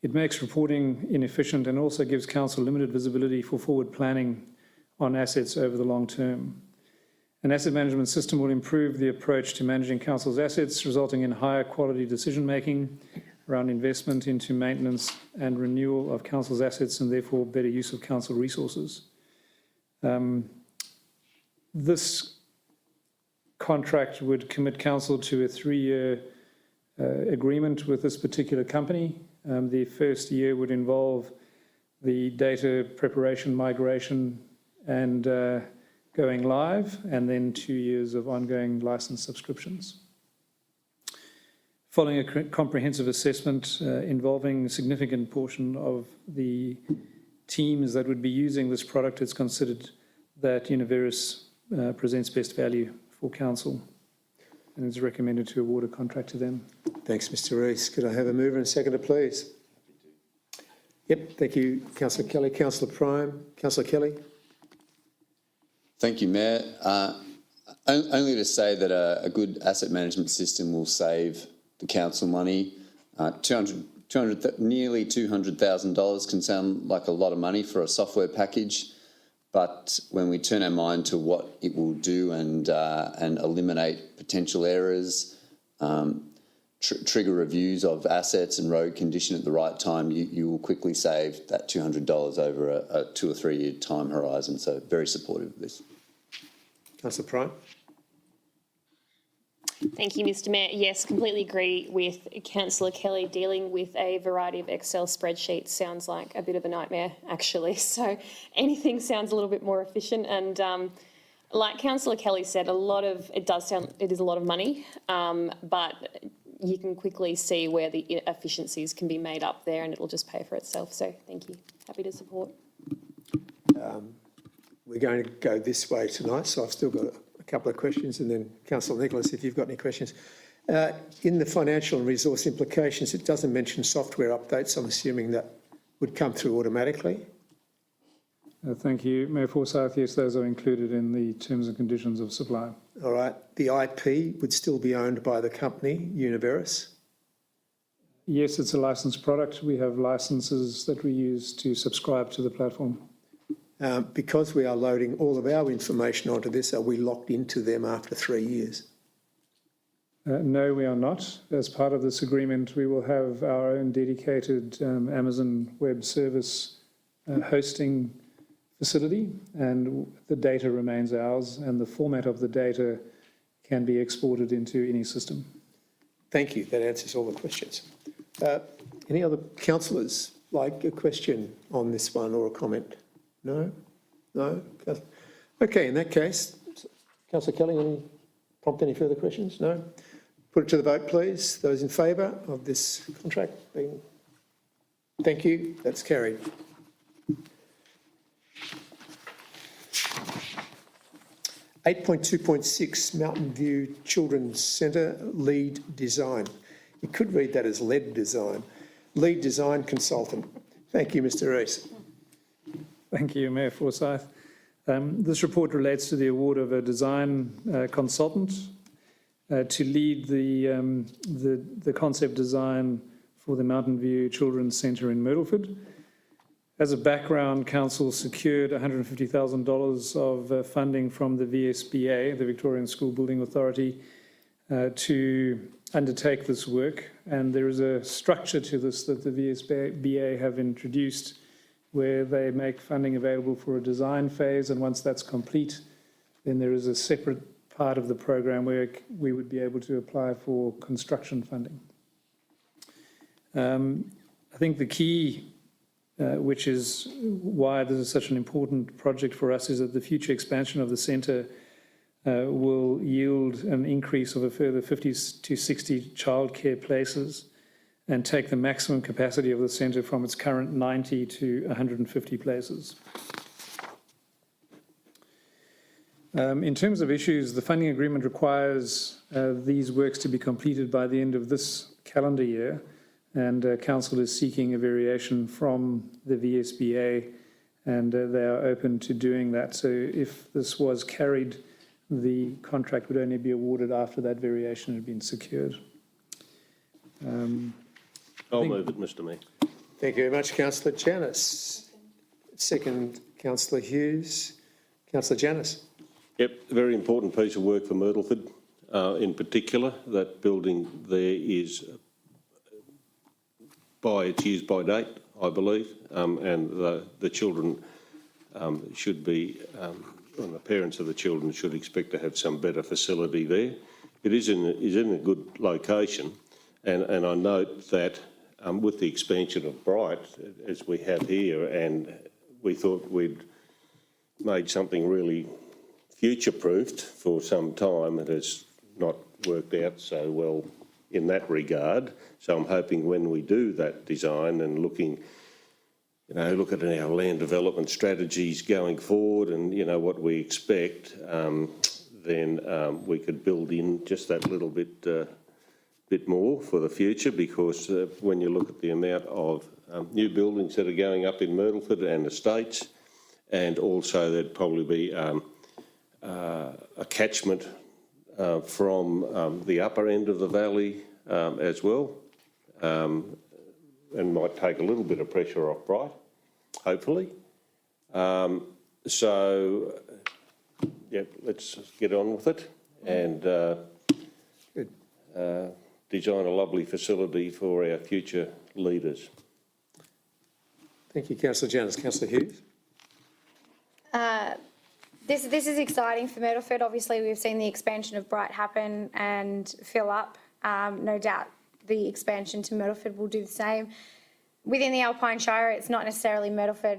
It makes reporting inefficient and also gives Council limited visibility for forward planning on assets over the long term. An asset management system will improve the approach to managing Council's assets, resulting in higher quality decision-making around investment into maintenance and renewal of Council's assets and therefore better use of Council resources. This contract would commit Council to a 3-year agreement with this particular company. The first year would involve the data preparation, migration, and going live, and then 2 years of ongoing license subscriptions. Following a comprehensive assessment involving a significant portion of the teams that would be using this product, it's considered that Univeris presents best value for Council, and it's recommended to award a contract to them. Thanks, Mr. Rees. Could I have a mover and seconder, please? Yep, thank you, Councillor Kelly. Councillor Prime. Councillor Kelly. Thank you, Mayor. Only to say that a good asset management system will save the council money. Nearly $200,000 can sound like a lot of money for a software package, but when we turn our mind to what it will do and eliminate potential errors, trigger reviews of assets and road condition at the right time, you will quickly save that $200 over a 2 or 3 year time horizon. So very supportive of this. Councillor Prime. Thank you, Mr. Mayor. Yes, completely agree with Councillor Kelly. Dealing with a variety of Excel spreadsheets sounds like a bit of a nightmare, actually. So anything sounds a little bit more efficient. And like Councillor Kelly said, it is a lot of money, but you can quickly see where the efficiencies can be made up there, and it'll just pay for itself. So thank you. Happy to support. We're going to go this way tonight, so I've still got a couple of questions, and then Councillor Nicholas, if you've got any questions. In the financial and resource implications, it doesn't mention software updates. I'm assuming that would come through automatically. Thank you, Mayor Forsyth. Yes, those are included in the terms and conditions of supply. All right. The IP would still be owned by the company, Univeris? Yes, it's a licensed product. We have licenses that we use to subscribe to the platform. Because we are loading all of our information onto this, are we locked into them after 3 years? No, we are not. As part of this agreement, we will have our own dedicated Amazon Web Service hosting facility, and the data remains ours, and the format of the data can be exported into any system. Thank you. That answers all the questions. Any other councillors like a question on this one or a comment? No? No? Okay, in that case, Councillor Kelly, prompt any further questions? No? Put it to the vote, please. Those in favour of this contract being... Thank you. That's carried. (8.2.6) Mountain View Children's Centre Lead Design. You could read that as lead design. Lead design consultant. Thank you, Mr. Rees. Thank you, Mayor Forsyth. This report relates to the award of a design consultant to lead the concept design for the Mountain View Children's Centre in Myrtleford. As a background, Council secured $150,000 of funding from the VSBA, the Victorian School Building Authority, to undertake this work. And there is a structure to this that the VSBA have introduced, where they make funding available for a design phase, and once that's complete, then there is a separate part of the program where we would be able to apply for construction funding. I think the key, which is why this is such an important project for us, is that the future expansion of the centre will yield an increase of a further 50 to 60 childcare places, and take the maximum capacity of the centre from its current 90 to 150 places. In terms of issues, the funding agreement requires these works to be completed by the end of this calendar year, and Council is seeking a variation from the VSBA, and they are open to doing that. So if this was carried, the contract would only be awarded after that variation had been secured. I'll move it, Mr Mayor. Thank you very much, Councillor Janus. Second, Councillor Hughes. Councillor Janus. Yep, a very important piece of work for Myrtleford. In particular, that building there is by its use by date, I believe, and the children should be, and the parents of the children should expect to have some better facility there. It is in a good location, and I note that with the expansion of Bright, as we have here, and we thought we'd made something really future-proofed for some time. It has not worked out so well in that regard. So I'm hoping when we do that design and looking, look at our land development strategies going forward and, what we expect, then we could build in just that little bit more for the future, because when you look at the amount of new buildings that are going up in Myrtleford and estates, and also there'd probably be a catchment from the upper end of the valley as well, and might take a little bit of pressure off Bright, hopefully. So, let's get on with it and design a lovely facility for our future leaders. Thank you, Councillor Janus. Councillor Hughes. This is exciting for Myrtleford. Obviously, we've seen the expansion of Bright happen and fill up. No doubt the expansion to Myrtleford will do the same. Within the Alpine Shire, it's not necessarily Myrtleford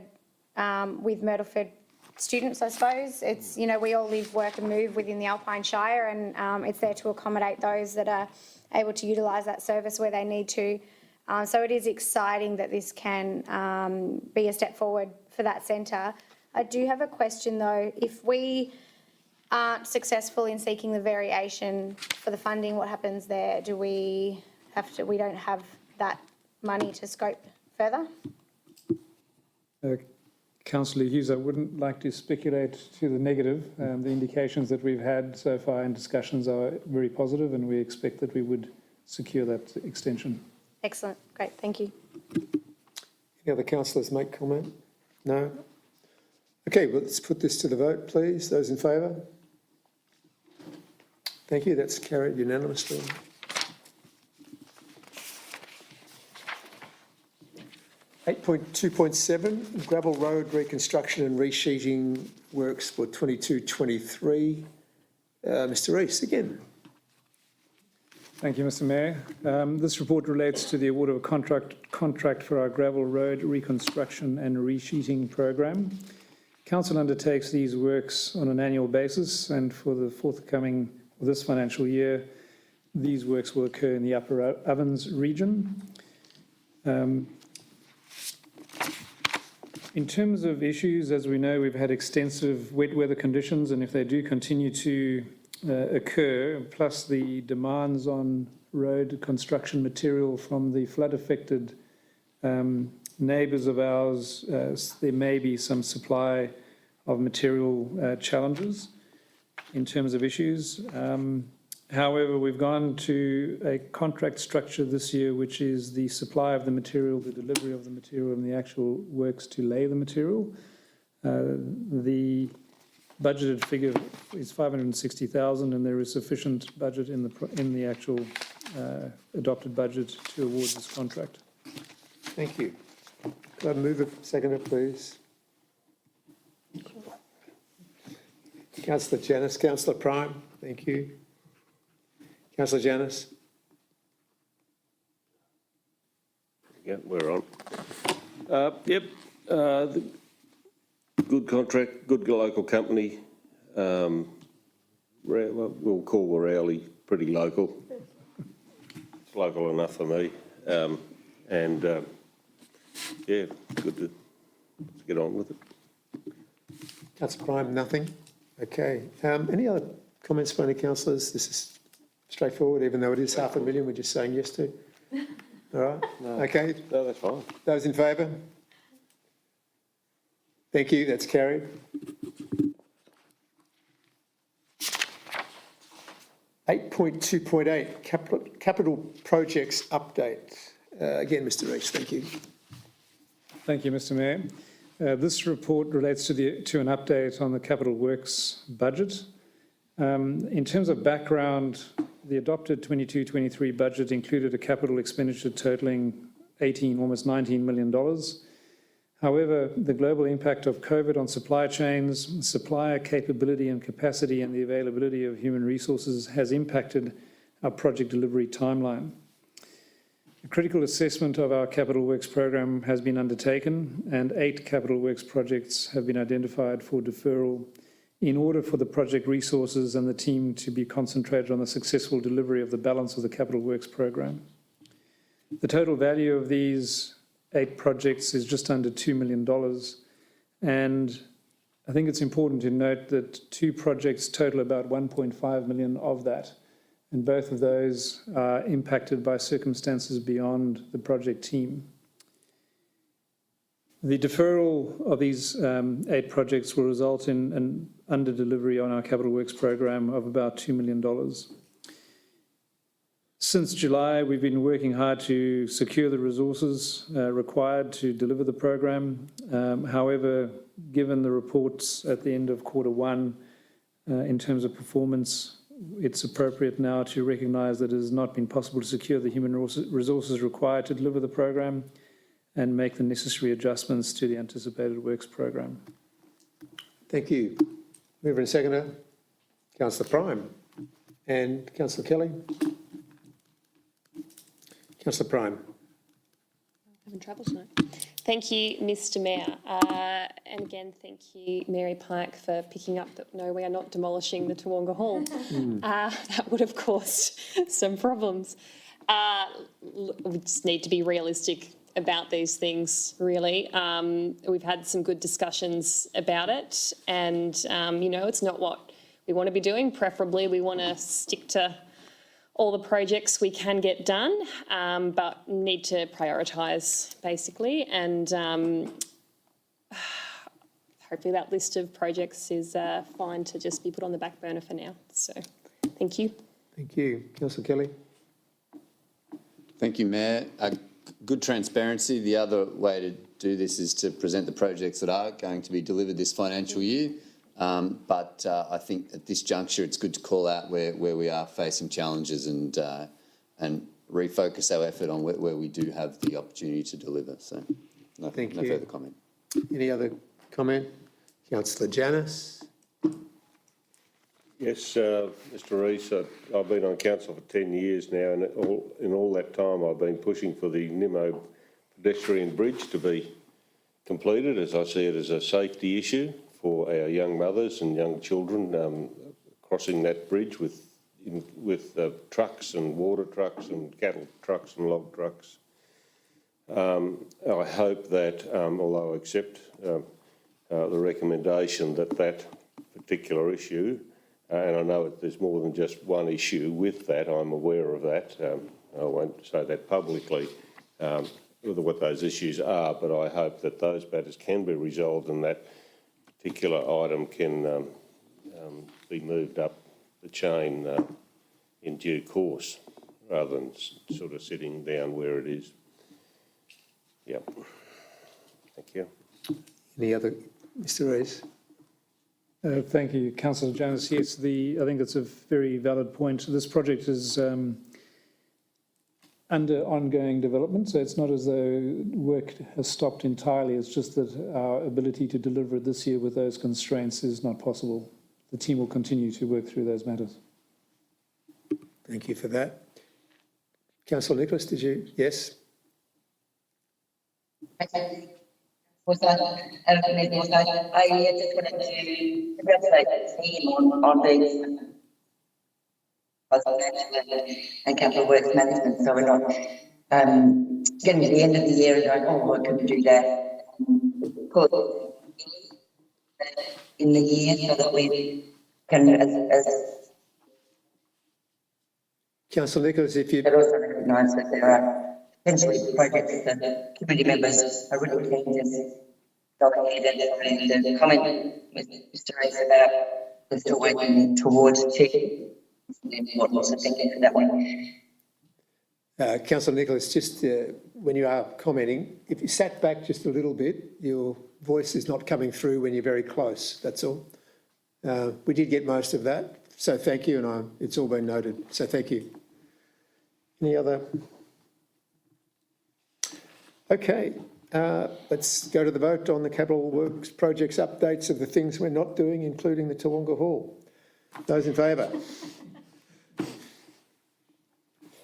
with Myrtleford students, I suppose. It's, we all live, work and move within the Alpine Shire, and it's there to accommodate those that are able to utilise that service where they need to. So it is exciting that this can be a step forward for that centre. I do have a question though. If we aren't successful in seeking the variation for the funding, what happens there? Do we don't have that money to scope further? Councillor Hughes, I wouldn't like to speculate to the negative. The indications that we've had so far in discussions are very positive, and we expect that we would secure that extension. Excellent. Great. Thank you. Any other councillors make comment? No? Okay, well, let's put this to the vote, please. Those in favour? Thank you. That's carried unanimously. (8.2.7) gravel road reconstruction and resheeting works for 22-23. Mr. Rees, again. Thank you, Mr. Mayor. This report relates to the award of a contract for our gravel road reconstruction and resheeting program. Council undertakes these works on an annual basis, and for the this financial year, these works will occur in the Upper Ovens region. In terms of issues, as we know, we've had extensive wet weather conditions, and if they do continue to occur, plus the demands on road construction material from the flood-affected neighbours of ours, there may be some supply of material challenges in terms of issues. However, we've gone to a contract structure this year, which is the supply of the material, the delivery of the material, and the actual works to lay the material. The budgeted figure is 560,000, and there is sufficient budget in the actual adopted budget to award this contract. Thank you. Could I move it, second it, please? Councillor Janus. Councillor Prime, thank you. Councillor Janus. Yeah, we're on. Good contract, good local company. We'll call Warrowley pretty local. It's local enough for me. Good to get on with it. Councillor Prime, nothing. Okay. Any other comments from any councillors? This is straightforward, even though it is $500,000 we're just saying yes to. All right? Okay. No, that's fine. Those in favour? Thank you, that's carried. 8.2.8, capital projects update. Again, Mr. Rees, thank you. Thank you, Mr. Mayor. This report relates to an update on the capital works budget. In terms of background, the adopted 22-23 budget included a capital expenditure totalling almost $19 million. However, the global impact of COVID on supply chains, supplier capability and capacity, and the availability of human resources has impacted our project delivery timeline. A critical assessment of our capital works program has been undertaken, and 8 capital works projects have been identified for deferral in order for the project resources and the team to be concentrated on the successful delivery of the balance of the capital works program. The total value of these 8 projects is just under $2 million. And I think it's important to note that 2 projects total about 1.5 million of that. And both of those are impacted by circumstances beyond the project team. The deferral of these 8 projects will result in an under-delivery on our capital works program of about $2 million. Since July, we've been working hard to secure the resources required to deliver the program. However, given the reports at the end of Q1 in terms of performance, it's appropriate now to recognise that it has not been possible to secure the human resources required to deliver the program and make the necessary adjustments to the anticipated works program. Thank you. Mover and seconder, Councillor Prime and Councillor Kelly. Councillor Prime. Having trouble tonight. Thank you, Mr. Mayor. And again, thank you, Mary Pike, for picking up that no, we are not demolishing the Toowoomba Hall. That would have caused some problems. We just need to be realistic about these things, really. We've had some good discussions about it, and, it's not what we want to be doing. Preferably, we want to stick to all the projects we can get done, but need to prioritise, basically, and hopefully that list of projects is fine to just be put on the back burner for now. So, thank you. Thank you. Councillor Kelly. Thank you, Mayor. Good transparency. The other way to do this is to present the projects that are going to be delivered this financial year. But I think at this juncture, it's good to call out where we are facing challenges and refocus our effort on where we do have the opportunity to deliver. So, no further comment. Any other comment? Councillor Janus. Yes, Mr. Rees, I've been on council for 10 years now, and in all that time I've been pushing for the Nimmo pedestrian bridge to be completed, as I see it as a safety issue for our young mothers and young children crossing that bridge with trucks and water trucks and cattle trucks and log trucks. I hope that, although I accept the recommendation that particular issue, and I know there's more than just one issue with that, I'm aware of that. I won't say that publicly, what those issues are, but I hope that those matters can be resolved and that particular item can be moved up the chain in due course, rather than sort of sitting down where it is. Yep. Thank you. Any other, Mr. Rees? Thank you, Councillor Janus. Yes, I think that's a very valid point. This project is under ongoing development, so it's not as though work has stopped entirely. It's just that our ability to deliver it this year with those constraints is not possible. The team will continue to work through those matters. Thank you for that. Councillor Nicholas, did you? Yes. I just wanted to congratulate the team on these and capital works management, so we're not getting to the end of the year and going, oh, what can we do that? Of course, in the year, so that we Councillor Nicholas, if you, but also recognise that there are potentially projects that committee members are really keen to go ahead and the comment with Mr. Rees about they're still working towards achieving. Also thinking for that one. Councillor Nicholas, just when you are commenting, if you sat back just a little bit, your voice is not coming through when you're very close, that's all. We did get most of that, so thank you, and it's all been noted, so thank you. Any other? Okay, let's go to the vote on the capital works projects updates of the things we're not doing, including the Toowoomba Hall. Those in favour?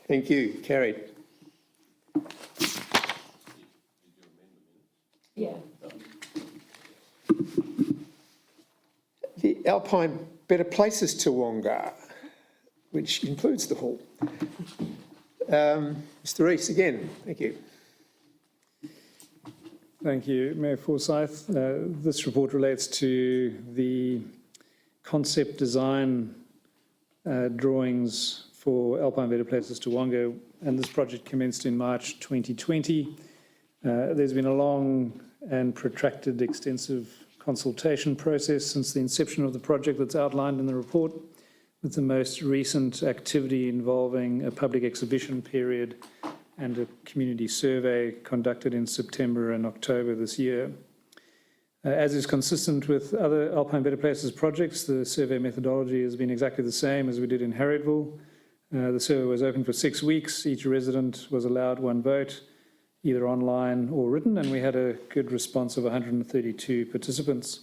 Thank you. Carried. Yeah. The Alpine Better Places Toowoomba, which includes the hall. Mr. Rees, again, thank you. Thank you, Mayor Forsyth. This report relates to the concept design drawings for Alpine Better Places Toowoomba, and this project commenced in March 2020. There's been a long and protracted extensive consultation process since the inception of the project that's outlined in the report, with the most recent activity involving a public exhibition period and a community survey conducted in September and October this year. As is consistent with other Alpine Better Places projects, the survey methodology has been exactly the same as we did in Harrietville. The survey was open for 6 weeks. Each resident was allowed one vote, either online or written, and we had a good response of 132 participants.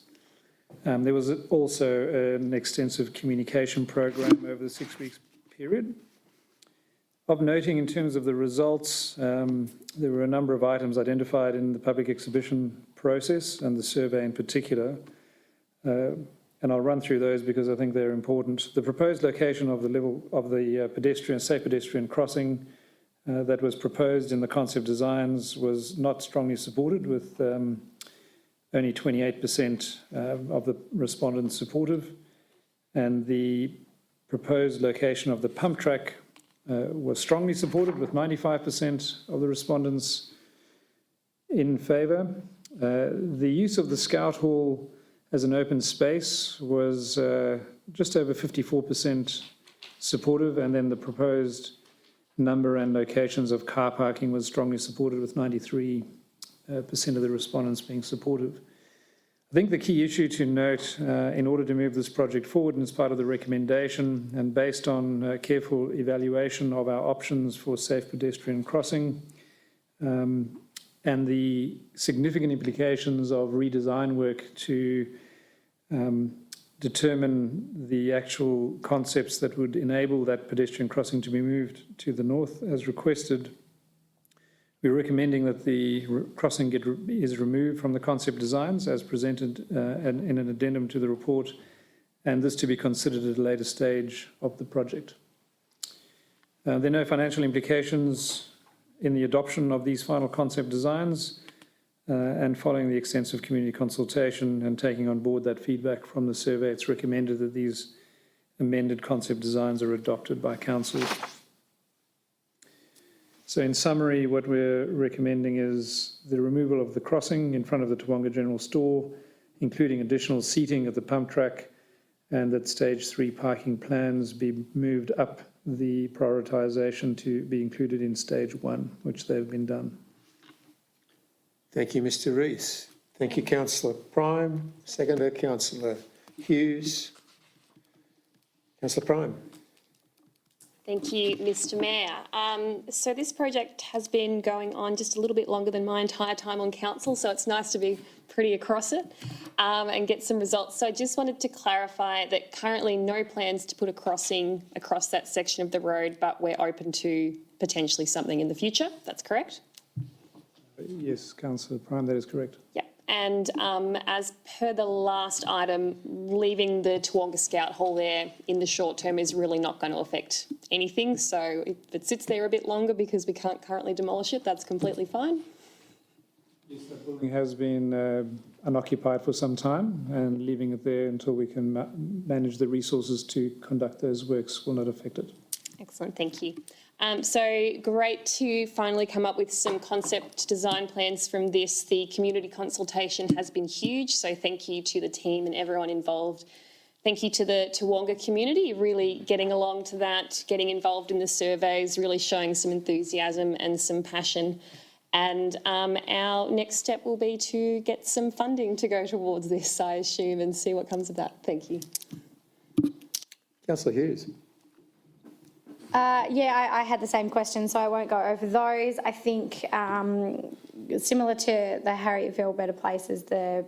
There was also an extensive communication program over the 6 weeks period. Of noting in terms of the results, there were a number of items identified in the public exhibition process and the survey in particular. And I'll run through those because I think they're important. The proposed location of the level of the safe pedestrian crossing that was proposed in the concept designs was not strongly supported, with only 28% of the respondents supportive. And the proposed location of the pump track was strongly supported, with 95% of the respondents in favour. The use of the Scout Hall as an open space was just over 54% supportive, and then the proposed number and locations of car parking was strongly supported, with 93% of the respondents being supportive. I think the key issue to note in order to move this project forward, and as part of the recommendation and based on careful evaluation of our options for safe pedestrian crossing, and the significant implications of redesign work to determine the actual concepts that would enable that pedestrian crossing to be moved to the north as requested, we're recommending that the crossing is removed from the concept designs as presented in an addendum to the report, and this to be considered at a later stage of the project. There are no financial implications in the adoption of these final concept designs, and following the extensive community consultation and taking on board that feedback from the survey, it's recommended that these amended concept designs are adopted by council. So in summary, what we're recommending is the removal of the crossing in front of the Toowoomba General Store, including additional seating at the pump track, and that stage 3 parking plans be moved up the prioritisation to be included in stage 1, which they've been done. Thank you, Mr. Rees. Thank you, Councillor Prime. Seconder, Councillor Hughes. Councillor Prime. Thank you, Mr. Mayor. So this project has been going on just a little bit longer than my entire time on council, so it's nice to be pretty across it and get some results. So I just wanted to clarify that currently no plans to put a crossing across that section of the road, but we're open to potentially something in the future. That's correct? Yes, Councillor Prime, that is correct. Yeah. And as per the last item, leaving the Toowoomba Scout Hall there in the short term is really not going to affect anything. So if it sits there a bit longer because we can't currently demolish it, that's completely fine. Yes, that building has been unoccupied for some time, and leaving it there until we can manage the resources to conduct those works will not affect it. Excellent, thank you. So great to finally come up with some concept design plans from this. The community consultation has been huge, so thank you to the team and everyone involved. Thank you to the Toowoomba community, really getting along to that, getting involved in the surveys, really showing some enthusiasm and some passion. And our next step will be to get some funding to go towards this, I assume, and see what comes of that. Thank you. Councillor Hughes. I had the same question, so I won't go over those. I think similar to the Harrietville Better Places, the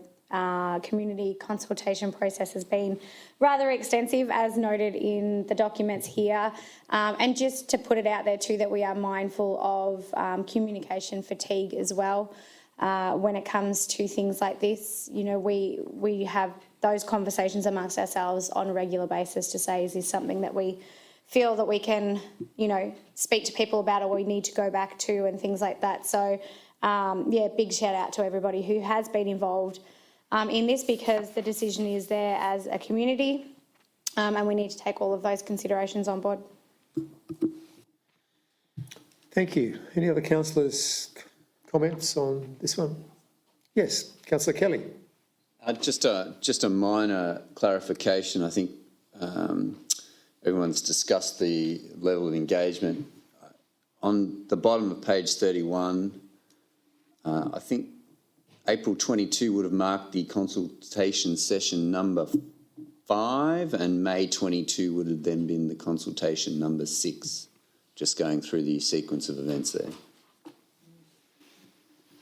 community consultation process has been rather extensive, as noted in the documents here. And just to put it out there too, that we are mindful of communication fatigue as well. When it comes to things like this, you know, we have those conversations amongst ourselves on a regular basis to say, is this something that we feel that we can, you know, speak to people about, or we need to go back to, and things like that. So, big shout out to everybody who has been involved in this, because the decision is there as a community, and we need to take all of those considerations on board. Thank you. Any other councillors' comments on this one? Yes, Councillor Kelly. Just a minor clarification. I think everyone's discussed the level of engagement. On the bottom of page 31, I think April 22 would have marked the consultation session number 5, and May 22 would have then been the consultation number 6, just going through the sequence of events there.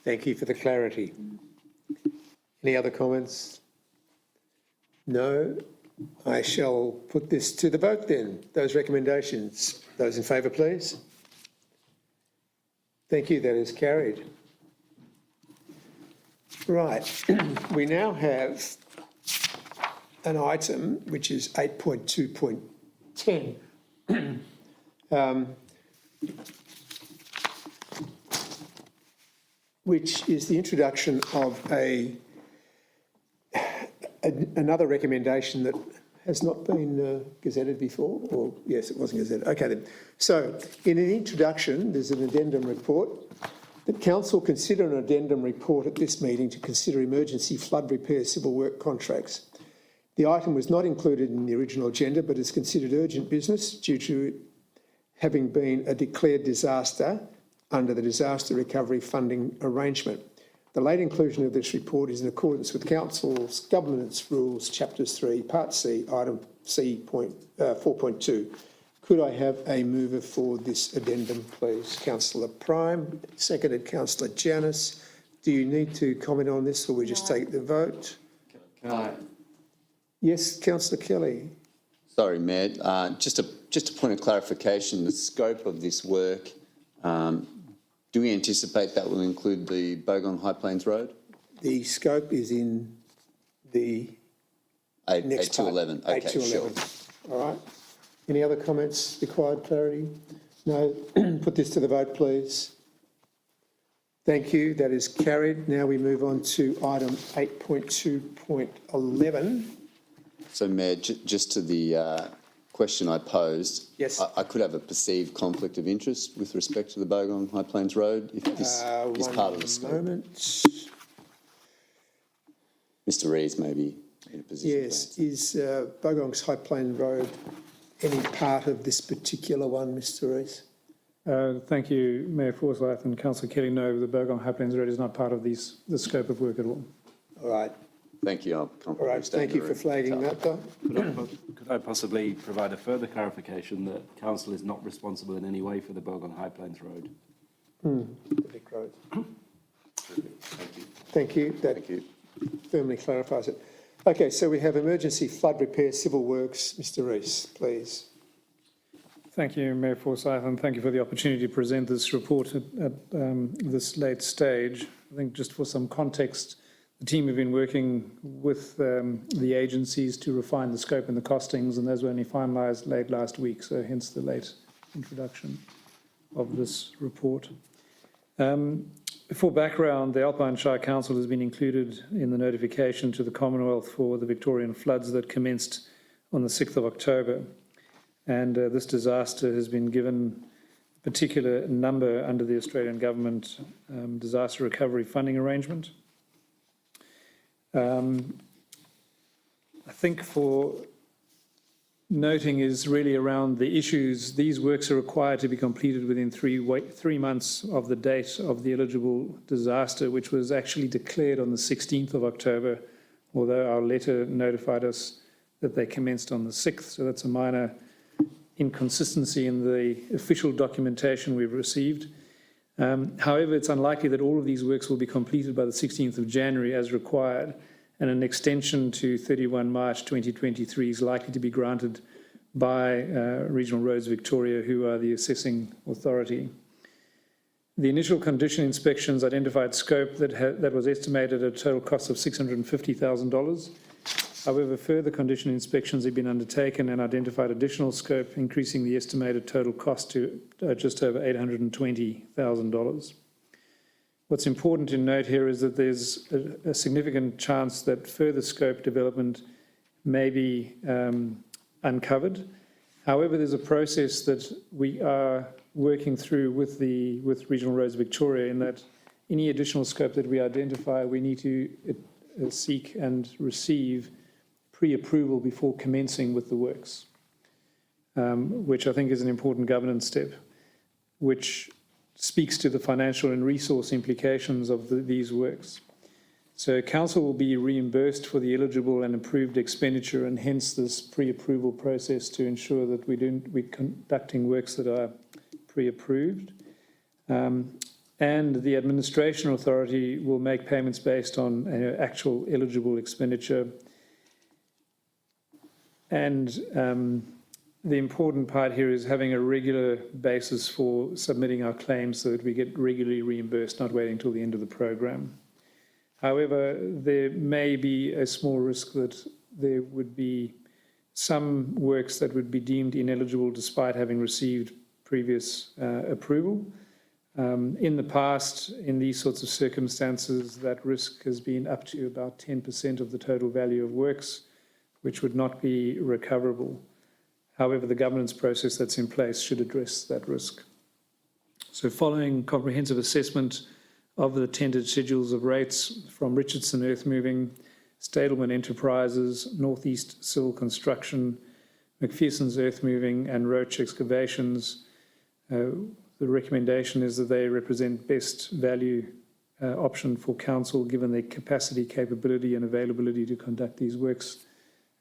Thank you for the clarity. Any other comments? No? I shall put this to the vote then. Those recommendations. Those in favour, please. Thank you. That is carried. Right. We now have an item which is 8.2.10. Which is the introduction of another recommendation that has not been gazetted before, or yes, it wasn't gazetted. Okay then. So in an introduction, there's an addendum report. That council consider an addendum report at this meeting to consider emergency flood repair civil work contracts. The item was not included in the original agenda, but is considered urgent business due to having been a declared disaster under the Disaster Recovery Funding Arrangement. The late inclusion of this report is in accordance with Council's Governance Rules, Chapters 3, Part C, Item C, 4.2. Could I have a mover for this addendum, please? Councillor Prime, seconded Councillor Janus. Do you need to comment on this, or we just take the vote? Can I? Yes, Councillor Kelly. Sorry, Mayor. Just a point of clarification. The scope of this work. Do we anticipate that will include the Bogong High Plains Road? The scope is in the 8 next to part. 11. 8 Okay, to 11. sure. All right. Any other comments? Required clarity? No. Put this to the vote, please. Thank you. That is carried. Now we move on to item 8.2.11. So, Mayor, just to the question I posed. Yes. I could have a perceived conflict of interest with respect to the Bogong High Plains Road if this is part of the scope. Moment. Mr. Rees may be in a position. Yes. Is Bogong's High Plains Road any part of this particular one, Mr. Rees? Thank you, Mayor Forsyth and Councillor Kelly. No, the Bogong High Plains Road is not part of the scope of work at all. All right. Thank you. All right. Thank you for flagging that, though. Could I possibly provide a further clarification that council is not responsible in any way for the Bogong High Plains Road? Vic Road. Thank you. That firmly clarifies it. Okay, so we have emergency flood repair civil works. Mr. Rees, please. Thank you, Mayor Forsyth, and thank you for the opportunity to present this report at this late stage. I think just for some context, the team have been working with the agencies to refine the scope and the costings, and those were only finalised late last week, so hence the late introduction of this report. for background, the Alpine Shire Council has been included in the notification to the Commonwealth for the Victorian floods that commenced on the 6th of October. And this disaster has been given a particular number under the Australian Government Disaster Recovery Funding Arrangement. I think for noting is really around the issues. These works are required to be completed within 3 months of the date of the eligible disaster, which was actually declared on the 16th of October, although our letter notified us that they commenced on the 6th. So that's a minor inconsistency in the official documentation we've received. However, it's unlikely that all of these works will be completed by the 16th of January as required, and an extension to 31 March 2023 is likely to be granted by Regional Roads Victoria, who are the assessing authority. The initial condition inspections identified scope that was estimated at a total cost of $650,000. However, further condition inspections have been undertaken and identified additional scope, increasing the estimated total cost to just over $820,000. What's important to note here is that there's a significant chance that further scope development may be uncovered. However, there's a process that we are working through with Regional Roads Victoria in that any additional scope that we identify, we need to seek and receive pre-approval before commencing with the works, which I think is an important governance step, which speaks to the financial and resource implications of these works. So Council will be reimbursed for the eligible and approved expenditure, and hence this pre-approval process to ensure that we're conducting works that are pre-approved. And the Administration Authority will make payments based on actual eligible expenditure. And the important part here is having a regular basis for submitting our claims so that we get regularly reimbursed, not waiting until the end of the program. However, there may be a small risk that there would be some works that would be deemed ineligible despite having received previous approval. In the past, in these sorts of circumstances, that risk has been up to about 10% of the total value of works, which would not be recoverable. However, the governance process that's in place should address that risk. So following comprehensive assessment of the tendered schedules of rates from Richardson Earthmoving, Stadelman Enterprises, Northeast Civil Construction, McPherson's Earthmoving and Roach Excavations, the recommendation is that they represent best value option for Council given their capacity, capability and availability to conduct these works,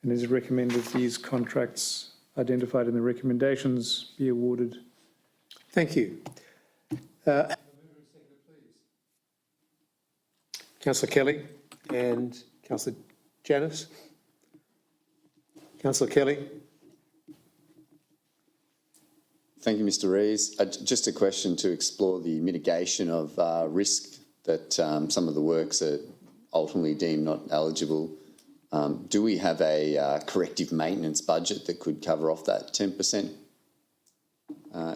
and is recommended these contracts identified in the recommendations be awarded. Thank you. Councillor Kelly and Councillor Janus. Councillor Kelly. Thank you, Mr. Rees. Just a question to explore the mitigation of risk that some of the works are ultimately deemed not eligible. Do we have a corrective maintenance budget that could cover off that 10%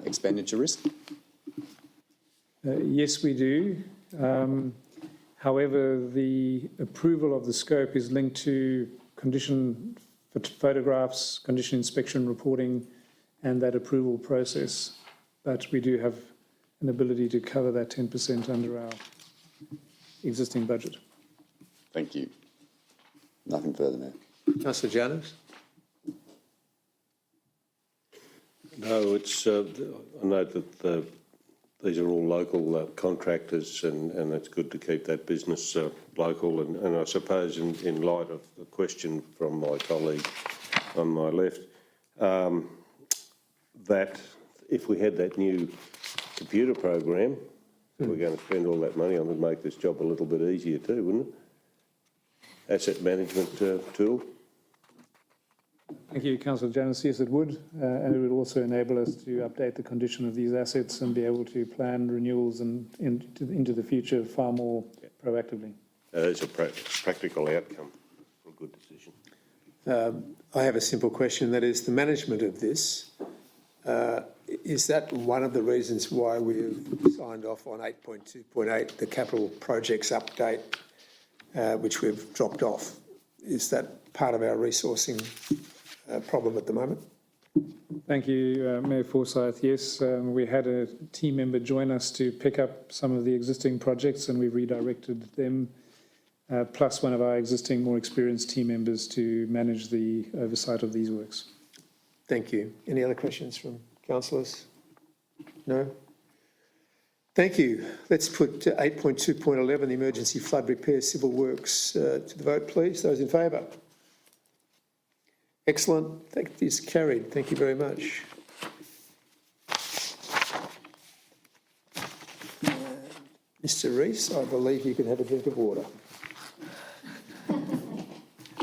expenditure risk? Yes, we do. However, the approval of the scope is linked to condition photographs, condition inspection reporting, and that approval process. But we do have an ability to cover that 10% under our existing budget. Thank you. Nothing further, Mayor. Councillor Janus. No, it's, I note that these are all local contractors and it's good to keep that business local. And I suppose in light of the question from my colleague on my left, that if we had that new computer program, we're going to spend all that money on, would make this job a little bit easier too, wouldn't it? Asset management tool. Thank you, Councillor Janus. Yes, it would, and it would also enable us to update the condition of these assets and be able to plan renewals and into the future far more proactively. That's a practical outcome for a good decision. I have a simple question, that is the management of this. is that one of the reasons why we've signed off on 8.2.8, the capital projects update, which we've dropped off? Is that part of our resourcing problem at the moment? Thank you, Mayor Forsyth. Yes, we had a team member join us to pick up some of the existing projects, and we redirected them, plus one of our existing more experienced team members to manage the oversight of these works. Thank you. Any other questions from councillors? No? Thank you. Let's put 8.2.11, the emergency flood repair civil works, to the vote, please. Those in favour? Excellent. That is carried. Thank you very much. Mr. Rees, I believe you can have a drink of water.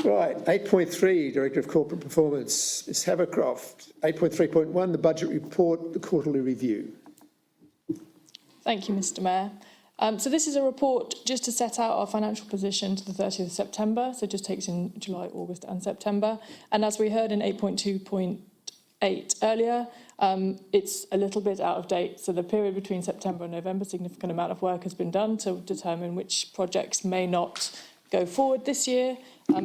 Right, 8.3, Director of Corporate Performance, Ms Havercroft. 8.3.1, the budget report, the quarterly review. Thank you, Mr Mayor. So this is a report just to set out our financial position to the 30th of September, so it just takes in July, August and September. And as we heard in 8.2.8 earlier, it's a little bit out of date. So the period between September and November, significant amount of work has been done to determine which projects may not go forward this year.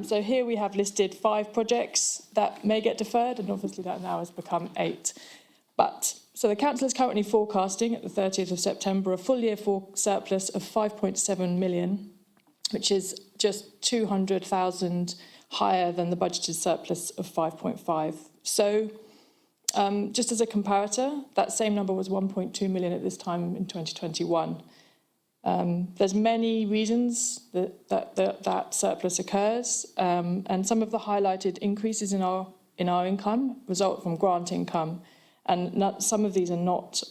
So here we have listed 5 projects that may get deferred, and obviously that now has become 8. So the council is currently forecasting at the 30th of September a full year surplus of 5.7 million, which is just 200,000 higher than the budgeted surplus of 5.5. So just as a comparator, that same number was 1.2 million at this time in 2021. There's many reasons that surplus occurs, and some of the highlighted increases in our income result from grant income. And some of these are not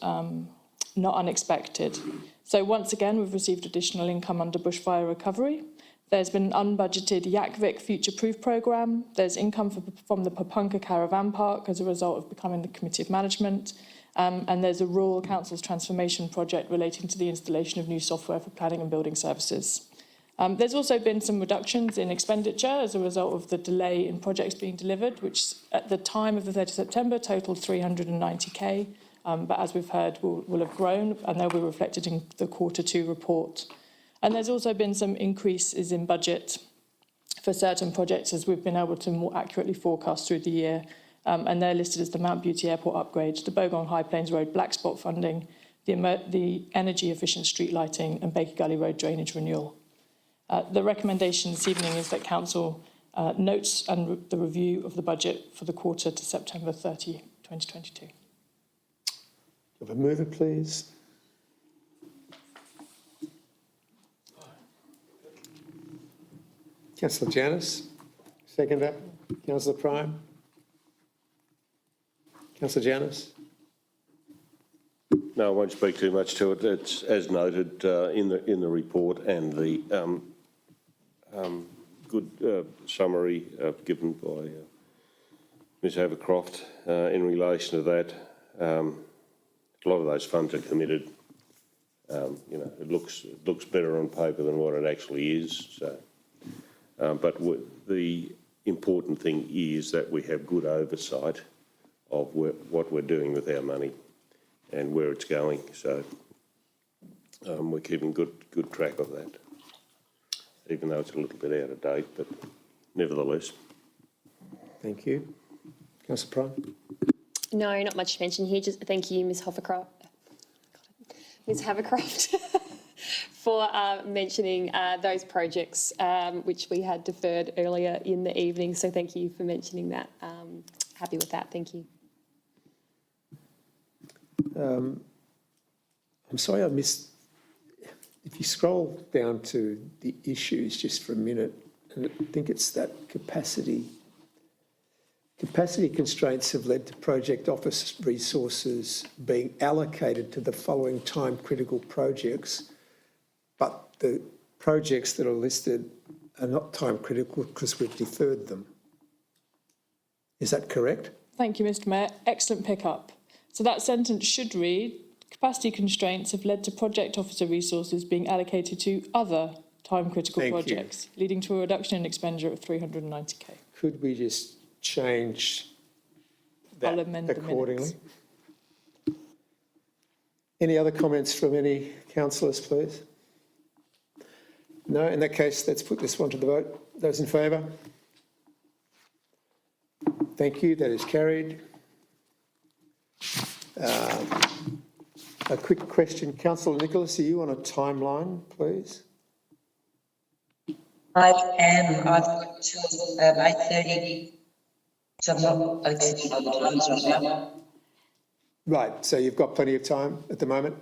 unexpected. So once again, we've received additional income under bushfire recovery. There's been an unbudgeted Yakvik Future Proof programme. There's income from the Papunka Caravan Park as a result of becoming the Committee of Management. And there's a Rural Council's transformation project relating to the installation of new software for planning and building services. There's also been some reductions in expenditure as a result of the delay in projects being delivered, which at the time of the 30th of September totaled 390k, but as we've heard will have grown, and they'll be reflected in the Q2 report. And there's also been some increases in budget for certain projects as we've been able to more accurately forecast through the year, and they're listed as the Mount Beauty Airport upgrade, the Bogong High Plains Road black spot funding, the energy efficient street lighting, and Baker Gully Road drainage renewal. The recommendation this evening is that Council notes and the review of the budget for the quarter to September 30, 2022. Have a mover, please. Councillor Janus, seconder. Councillor Prime. Councillor Janus. No, I won't speak too much to it. It's as noted in the report, and the good summary given by Ms Havercroft in relation to that. A lot of those funds are committed. It looks better on paper than what it actually is. So, but the important thing is that we have good oversight of what we're doing with our money and where it's going. So we're keeping good track of that, even though it's a little bit out of date, but nevertheless. Thank you. Councillor Prime. No, not much to mention here. Just thank you, Ms Havercroft, for mentioning those projects which we had deferred earlier in the evening. So thank you for mentioning that. Happy with that. Thank you. I'm sorry I missed, if you scroll down to the issues just for a minute, and I think it's that capacity constraints have led to project office resources being allocated to the following time-critical projects, but the projects that are listed are not time-critical because we've deferred them. Is that correct? Thank you, Mr Mayor. Excellent pick-up. So that sentence should read, capacity constraints have led to project officer resources being allocated to other time-critical projects, leading to a reduction in expenditure of 390k. Could we just change that accordingly? Any other comments from any councillors, please? No, in that case, let's put this one to the vote. Those in favour? Thank you, that is carried. A quick question, Councillor Nicholas, are you on a timeline, please? I am. I've got till 8:30, so I'm not exceeding other times right now. Right, so you've got plenty of time at the moment?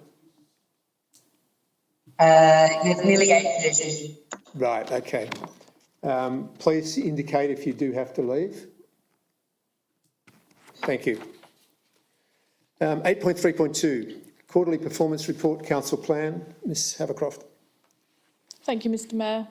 It's nearly 8:30. Right, okay. Please indicate if you do have to leave. Thank you. 8.3.2, Quarterly Performance Report, Council Plan. Ms Havercroft. Thank you, Mr Mayor.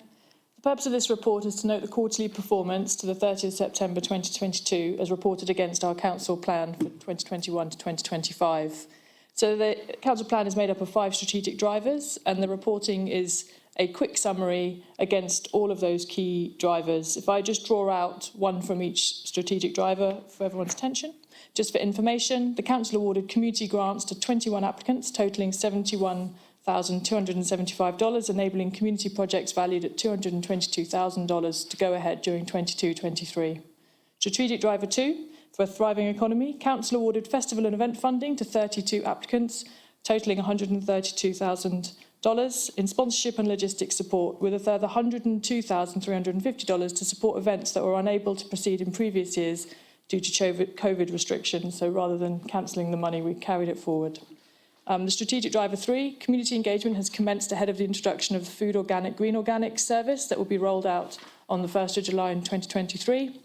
The purpose of this report is to note the quarterly performance to the 30th September 2022 as reported against our council plan for 2021 to 2025. So the council plan is made up of 5 strategic drivers, and the reporting is a quick summary against all of those key drivers. If I just draw out one from each strategic driver for everyone's attention. Just for information, the council awarded community grants to 21 applicants totalling $71,275, enabling community projects valued at $222,000 to go ahead during 22-23. Strategic driver 2, for a thriving economy, council awarded festival and event funding to 32 applicants totalling $132,000 in sponsorship and logistics support, with a further $102,350 to support events that were unable to proceed in previous years due to COVID restrictions. So rather than cancelling the money, we carried it forward. The strategic driver 3, community engagement, has commenced ahead of the introduction of the Food Organic Green Organic service that will be rolled out on the 1st of July in 2023.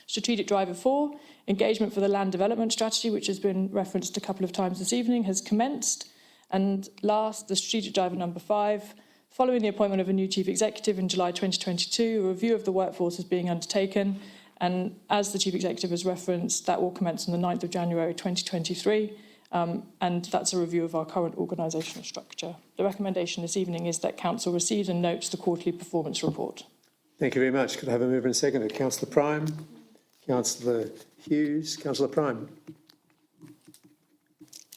Strategic driver 4, engagement for the land development strategy, which has been referenced a couple of times this evening, has commenced. And last, the strategic driver number 5, following the appointment of a new chief executive in July 2022, a review of the workforce is being undertaken. And as the chief executive has referenced, that will commence on the 9th of January 2023. And that's a review of our current organisational structure. The recommendation this evening is that council receives and notes the quarterly performance report. Thank you very much. Could I have a mover and seconder? Councillor Prime, Councillor Hughes, Councillor Prime.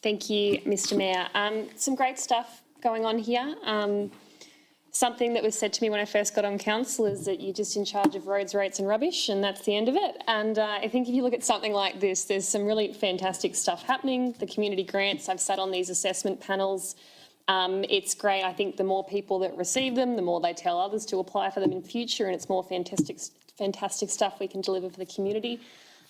Thank you, Mr Mayor. Some great stuff going on here. Something that was said to me when I first got on council is that you're just in charge of roads, rates and rubbish, and that's the end of it. And I think if you look at something like this, there's some really fantastic stuff happening. The community grants, I've sat on these assessment panels. It's great. I think the more people that receive them, the more they tell others to apply for them in future, and it's more fantastic stuff we can deliver for the community.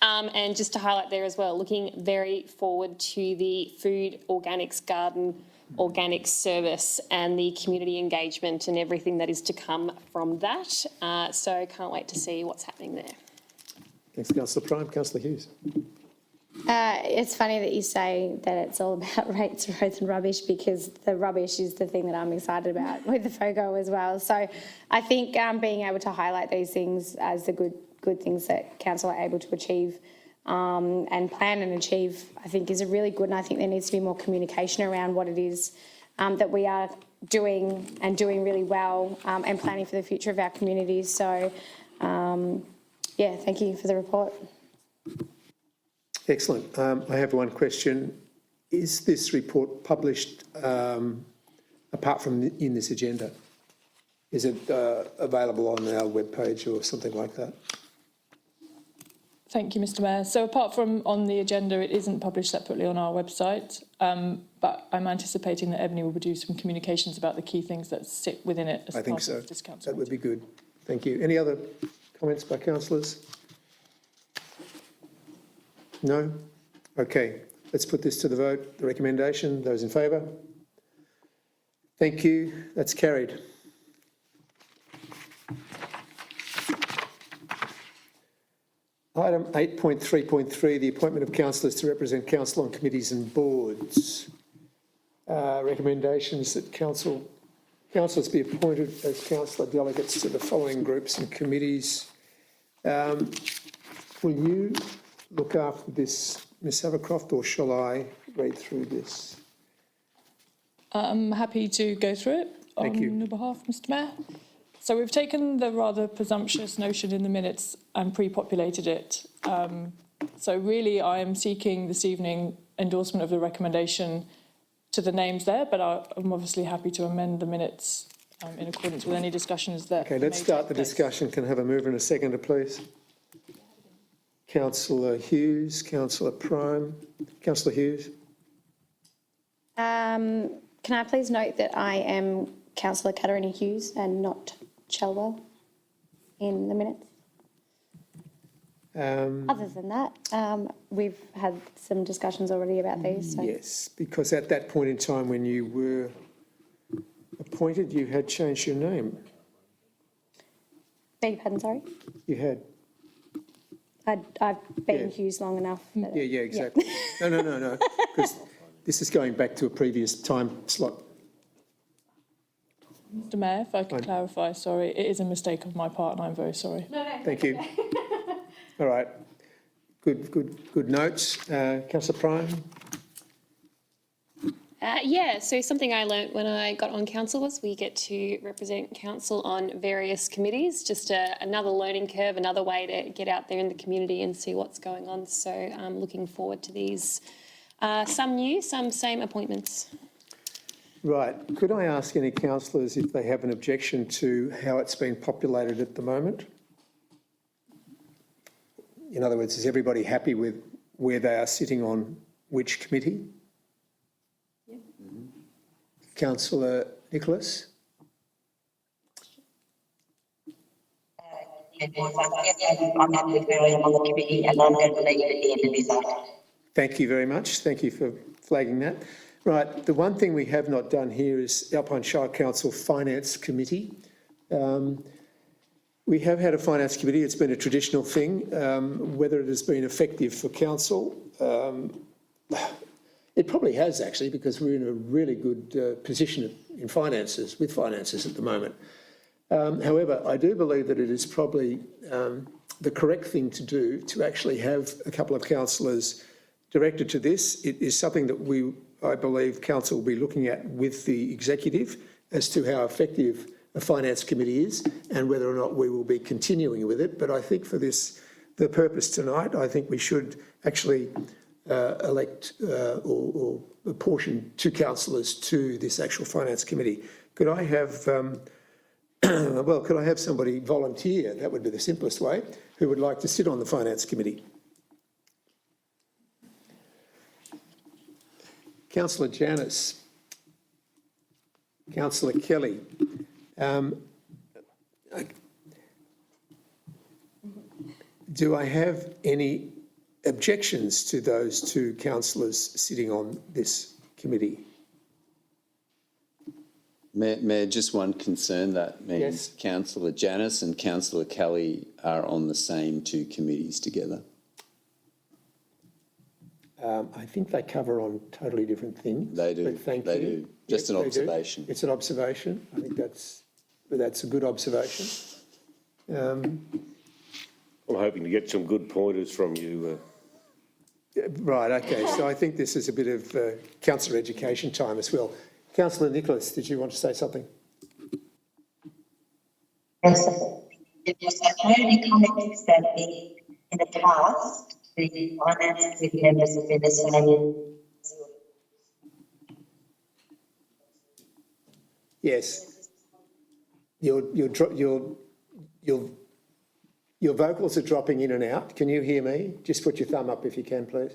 And just to highlight there as well, looking very forward to the food, organics, garden, organic service and the community engagement and everything that is to come from that. So can't wait to see what's happening there. Thanks, Councillor Prime. Councillor Hughes. It's funny that you say that it's all about rates, roads and rubbish, because the rubbish is the thing that I'm excited about with the FOGO as well. So I think being able to highlight these things as the good things that council are able to achieve and plan and achieve, I think is a really good, and I think there needs to be more communication around what it is that we are doing and doing really well and planning for the future of our communities. So, yeah, thank you for the report. Excellent. I have one question. Is this report published apart from in this agenda? Is it available on our webpage or something like that? Thank you, Mr Mayor. So apart from on the agenda, it isn't published separately on our website, but I'm anticipating that Ebony will produce some communications about the key things that sit within it as I think part so. of this council. That would be good. Thank you. Any other comments by councillors? No? Okay, let's put this to the vote. The recommendation, those in favour? Thank you. That's carried. Item 8.3.3, the appointment of councillors to represent council on committees and boards. Recommendations that councillors be appointed as councillor delegates to the following groups and committees. Will you look after this, Ms Havercroft, or shall I read through this? I'm happy to go through it on your behalf, Mr Mayor. So we've taken the rather presumptuous notion in the minutes and pre-populated it. So really I am seeking this evening endorsement of the recommendation to the names there, but I'm obviously happy to amend the minutes in accordance with any discussions that. Okay, let's may start take the place. discussion. Can I have a mover and a seconder, please? Councillor Hughes, Councillor Prime. Councillor Hughes. Can I please note that I am Councillor Katarina Hughes and not Chelwell in the minutes? Other than that, we've had some discussions already about these. So. Yes, because at that point in time when you were appointed, you had changed your name. Beg your pardon, sorry? You had. I've been Yeah. Hughes long enough. But, Yeah, exactly. No, because this is going back to a previous time slot. Mr. Mayor, if I could clarify, sorry, it is a mistake of my part and I'm very sorry. Thank you. All right. Good notes. Councillor Prime? So something I learnt when I got on council was we get to represent council on various committees, just another learning curve, another way to get out there in the community and see what's going on. So I'm looking forward to these, some new, some same appointments. Right. Could I ask any councillors if they have an objection to how it's been populated at the moment? In other words, is everybody happy with where they are sitting on which committee? Yep. Councillor Nicholas? I'm happy with where I am on the committee and I'm going to leave it at the end of this item. Thank you very much. Thank you for flagging that. Right, the one thing we have not done here is Alpine Shire Council Finance Committee. We have had a finance committee. It's been a traditional thing. Whether it has been effective for council, it probably has actually, because we're in a really good position in finances, with finances at the moment. However, I do believe that it is probably the correct thing to do to actually have a couple of councillors directed to this. It is something that I believe council will be looking at with the executive as to how effective a finance committee is and whether or not we will be continuing with it. But I think for the purpose tonight, I think we should actually elect or apportion 2 councillors to this actual finance committee. Could I have, could I have somebody volunteer? That would be the simplest way, who would like to sit on the finance committee. Councillor Janus, Councillor Kelly. Do I have any objections to those 2 councillors sitting on this committee? Mayor, just one concern. That means Yes. Councillor Janus and Councillor Kelly are on the same 2 committees together. I think they cover on totally different things. They do. But thank They you. do. Just Yep, an they do. observation. It's an observation. I think that's a good observation. I'm hoping to get some good pointers from you. Right, okay. So I think this is a bit of councillor education time as well. Councillor Nicholas, did you want to say something? Yes, I can only comment that in the past, the finance committee members have been the same. Yes. Your vocals are dropping in and out. Can you hear me? Just put your thumb up if you can, please.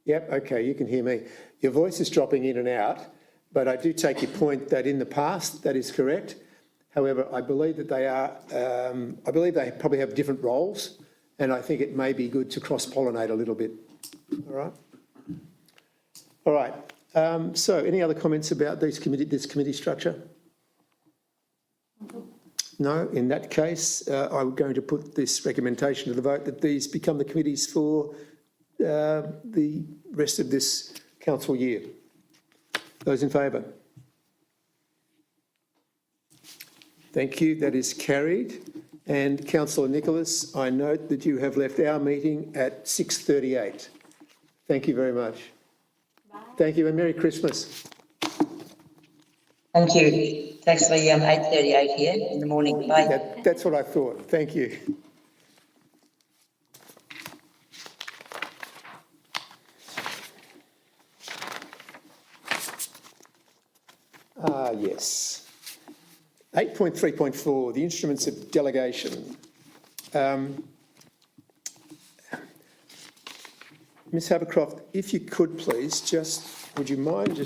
Yep, okay, you can hear me. Your voice is dropping in and out, but I do take your point that in the past, that is correct. However, I believe that I believe they probably have different roles, and I think it may be good to cross-pollinate a little bit. All right? All right. So any other comments about this committee structure? No, in that case, I'm going to put this recommendation to the vote that these become the committees for the rest of this council year. Those in favour? Thank you. That is carried. And Councillor Nicholas, I note that you have left our meeting at 6:38. Thank you very much. Bye. Thank you and Merry Christmas. Thank you. It's actually 8:38 here in the morning. Bye. That's what I thought. Thank you. Yes. 8.3.4, the instruments of delegation. Ms Havercroft, if you could please, would you mind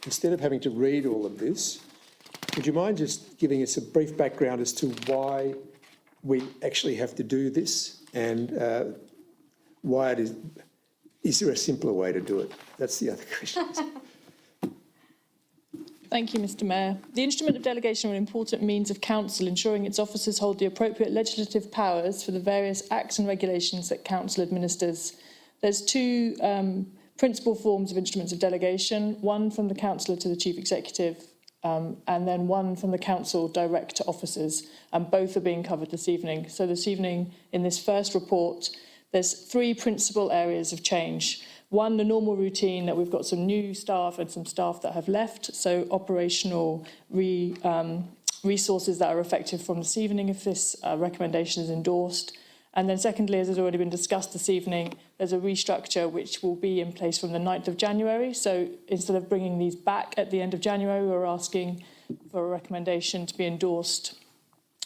instead of having to read all of this, would you mind just giving us a brief background as to why we actually have to do this and why it is there a simpler way to do it? That's the other question. Thank you, Mr Mayor. The instrument of delegation are an important means of council ensuring its officers hold the appropriate legislative powers for the various acts and regulations that council administers. There's two principal forms of instruments of delegation, one from the councillor to the chief executive and then one from the council direct to officers, and both are being covered this evening. So this evening, in this first report, there's three principal areas of change. One, the normal routine that we've got some new staff and some staff that have left, so operational resources that are effective from this evening if this recommendation is endorsed. And then secondly, as has already been discussed this evening, there's a restructure which will be in place from the 9th of January. So instead of bringing these back at the end of January, we're asking for a recommendation to be endorsed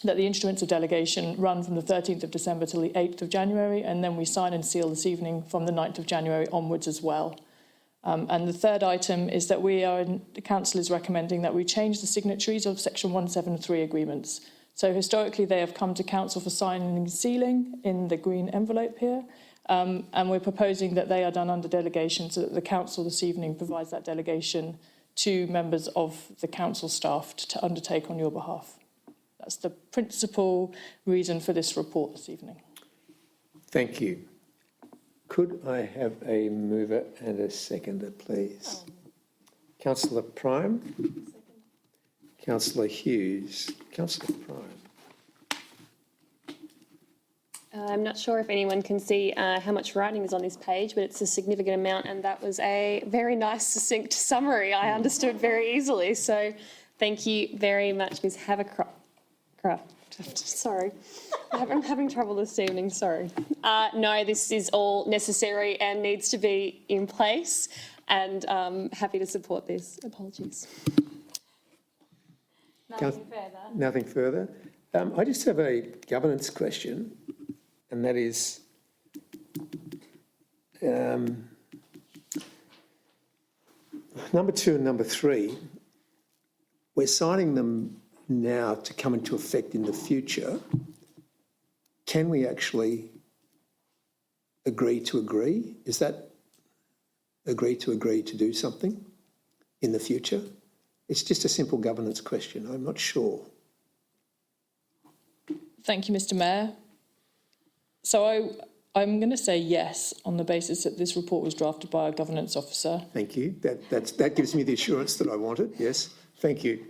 that the instruments of delegation run from the 13th of December till the 8th of January, and then we sign and seal this evening from the 9th of January onwards as well. And the third item is that the council is recommending that we change the signatories of section 173 agreements. So historically they have come to council for signing and sealing in the green envelope here, and we're proposing that they are done under delegation so that the council this evening provides that delegation to members of the council staff to undertake on your behalf. That's the principal reason for this report this evening. Thank you. Could I have a mover and a seconder, please? Councillor Prime. Second. Councillor Hughes. Councillor Prime. I'm not sure if anyone can see how much writing is on this page, but it's a significant amount, and that was a very nice, succinct summary. I understood very easily. So thank you very much, Ms Havercroft. Sorry, I'm having trouble this evening, sorry. No, this is all necessary and needs to be in place, and happy to support this. Apologies. Nothing further. Nothing further. I just have a governance question, and that is number 2 and number 3. We're signing them now to come into effect in the future. Can we actually agree to agree? Is that agree to do something in the future? It's just a simple governance question. I'm not sure. Thank you, Mr Mayor. So I'm going to say yes on the basis that this report was drafted by a governance officer. Thank you. That gives me the assurance that I wanted. Yes, thank you.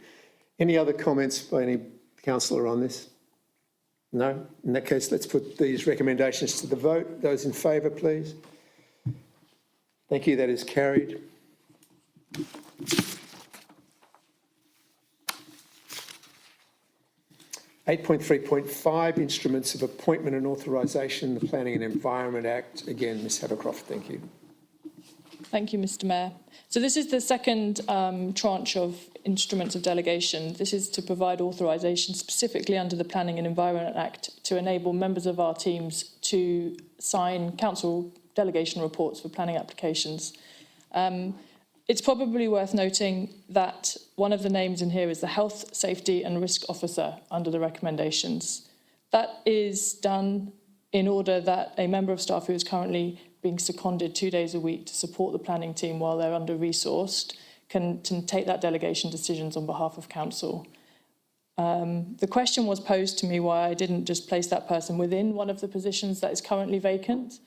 Any other comments by any councillor on this? No? In that case, let's put these recommendations to the vote. Those in favour, please. Thank you. That is carried. (8.3.5) Instruments of Appointment and Authorisation, the Planning and Environment Act. Again, Ms Havercroft, thank you. Thank you, Mr Mayor. So this is the second tranche of instruments of delegation. This is to provide authorisation specifically under the Planning and Environment Act to enable members of our teams to sign council delegation reports for planning applications. It's probably worth noting that one of the names in here is the Health, Safety and Risk Officer under the recommendations. That is done in order that a member of staff who is currently being seconded 2 days a week to support the planning team while they're under-resourced can take that delegation decisions on behalf of council. The question was posed to me why I didn't just place that person within one of the positions that is currently vacant.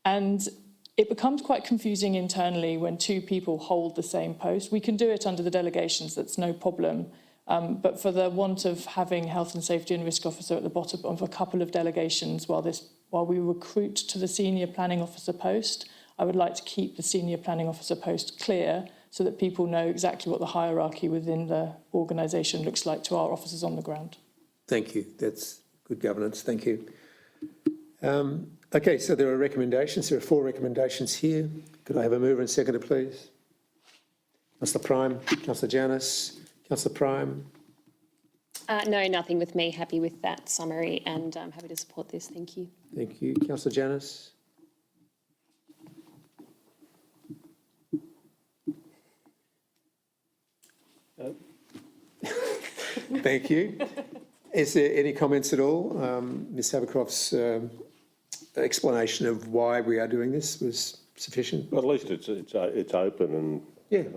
And it becomes quite confusing internally when two people hold the same post. We can do it under the delegations, that's no problem. But for the want of having Health and Safety and Risk Officer at the bottom of a couple of delegations while we recruit to the Senior Planning Officer post, I would like to keep the Senior Planning Officer post clear so that people know exactly what the hierarchy within the organisation looks like to our officers on the ground. Thank you. That's good governance. Thank you. Okay, so there are recommendations. There are 4 recommendations here. Could I have a mover and seconder, please? Councillor Prime, Councillor Janus, Councillor Prime. No, nothing with me. Happy with that summary and happy to support this. Thank you. Thank you. Councillor Janus. Thank you. Is there any comments at all? Ms Havercroft's explanation of why we are doing this was sufficient. Well, at least it's open and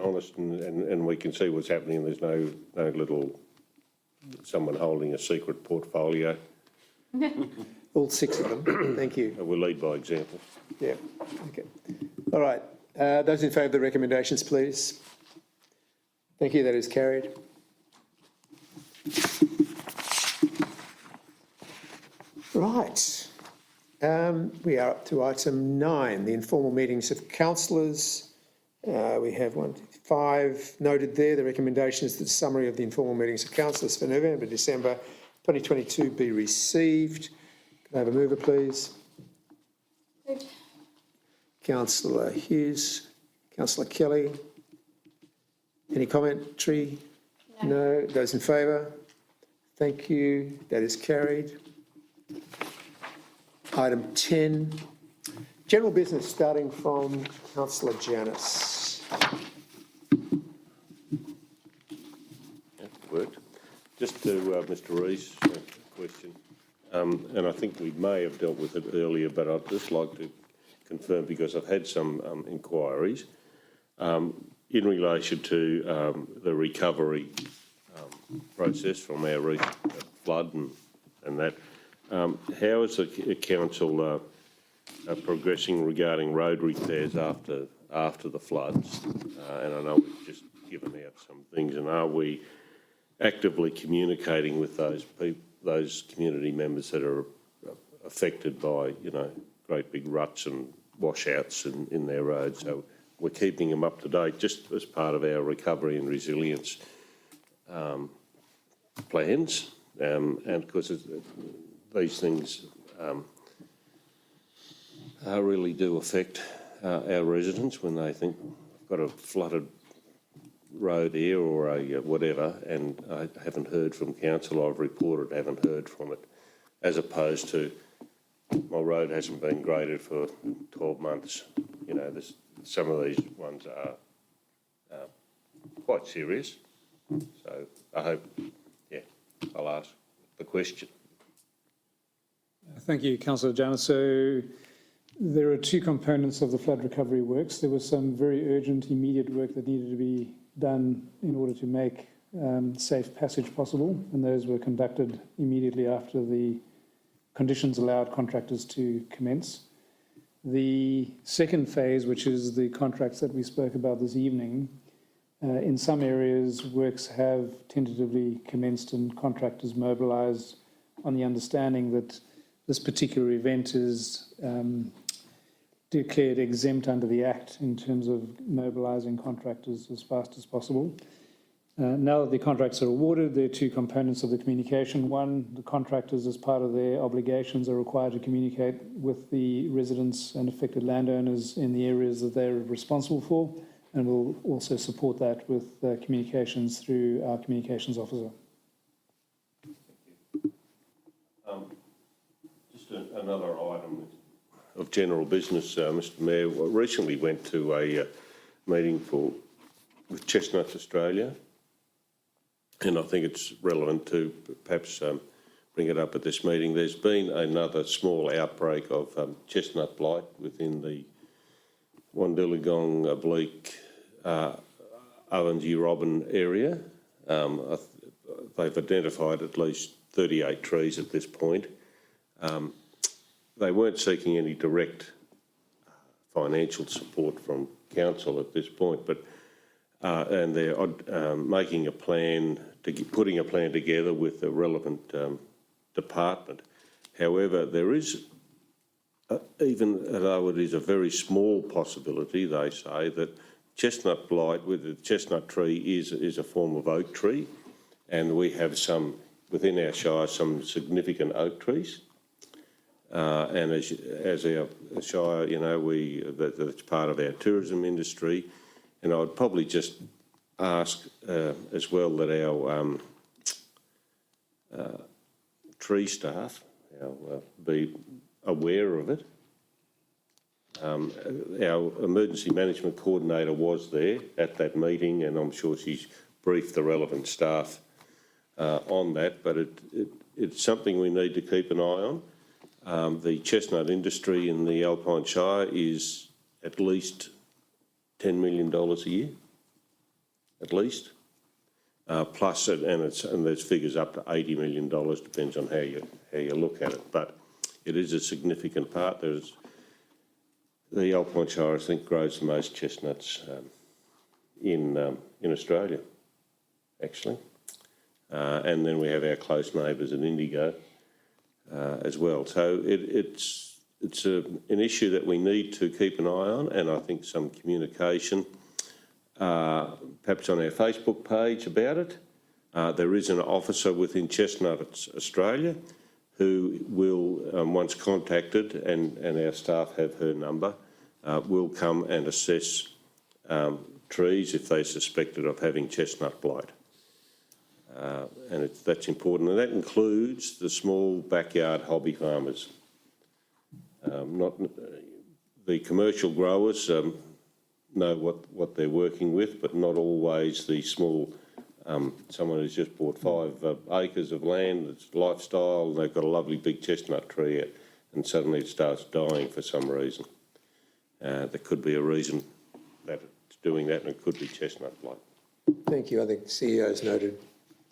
honest, and we can see what's happening. There's no little someone holding a secret portfolio. All 6 of them. Thank you. We'll lead by example. Yeah. Okay. All right. Those in favour of the recommendations, please. Thank you. That is carried. Right. We are up to item 9, the informal meetings of councillors. We have 5 noted there. The recommendation is that the summary of the informal meetings of councillors for November, December 2022 be received. Can I have a mover, please? Moved. Councillor Hughes. Councillor Kelly. Any commentary? No. Those in favour? Thank you. That is carried. Item 10, general business, starting from Councillor Janus. That worked. Just to Mr Rees, a question, and I think we may have dealt with it earlier, but I'd just like to confirm, because I've had some inquiries in relation to the recovery process from our recent flood and that. How is the council progressing regarding road repairs after the floods? And I know we've just given out some things, and are we actively communicating with those community members that are affected by, great big ruts and washouts in their roads? So we're keeping them up to date, just as part of our recovery and resilience plans, and of course these things really do affect our residents when they think I've got a flooded road here or a whatever, and I haven't heard from council. I've reported, haven't heard from it, as opposed to my road hasn't been graded for 12 months. Some of these ones are quite serious. So I hope, I'll ask the question. Thank you, Councillor Janus. So there are 2 components of the flood recovery works. There was some very urgent, immediate work that needed to be done in order to make safe passage possible, and those were conducted immediately after the conditions allowed contractors to commence. The second phase, which is the contracts that we spoke about this evening, in some areas works have tentatively commenced and contractors mobilised on the understanding that this particular event is declared exempt under the Act in terms of mobilising contractors as fast as possible. Now that the contracts are awarded, there are 2 components of the communication. One, the contractors, as part of their obligations, are required to communicate with the residents and affected landowners in the areas that they're responsible for, and we'll also support that with communications through our communications officer. Just another item of general business, Mr Mayor. I recently went to a meeting with Chestnuts Australia, and I think it's relevant to perhaps bring it up at this meeting. There's been another small outbreak of chestnut blight within the Wandilligong, Oblique, Owens-Robin area. They've identified at least 38 trees at this point. They weren't seeking any direct financial support from council at this point, but and they're making a plan, putting a plan together with the relevant department. However, there is, even though it is a very small possibility, they say, that chestnut blight with the chestnut tree is a form of oak tree, and we have some, within our shire, some significant oak trees. And as our shire, that's part of our tourism industry. And I'd probably just ask as well that our tree staff be aware of it. Our emergency management coordinator was there at that meeting, and I'm sure she's briefed the relevant staff on that, but it's something we need to keep an eye on. The chestnut industry in the Alpine Shire is at least $10 million a year, at least. Plus, and there's figures up to $80 million, depends on how you look at it. But it is a significant part. The Alpine Shire, I think, grows the most chestnuts in Australia, actually. And then we have our close neighbours in Indigo as well. So it's an issue that we need to keep an eye on, and I think some communication, perhaps on our Facebook page about it. There is an officer within Chestnuts Australia who will, once contacted, and our staff have her number, will come and assess trees if they're suspected of having chestnut blight. And that's important, and that includes the small backyard hobby farmers. Not the commercial growers know what they're working with, but not always the small. Someone who's just bought 5 acres of land, it's lifestyle, and they've got a lovely big chestnut tree out, and suddenly it starts dying for some reason. There could be a reason that it's doing that, and it could be chestnut blight. Thank you. I think the CEO's noted.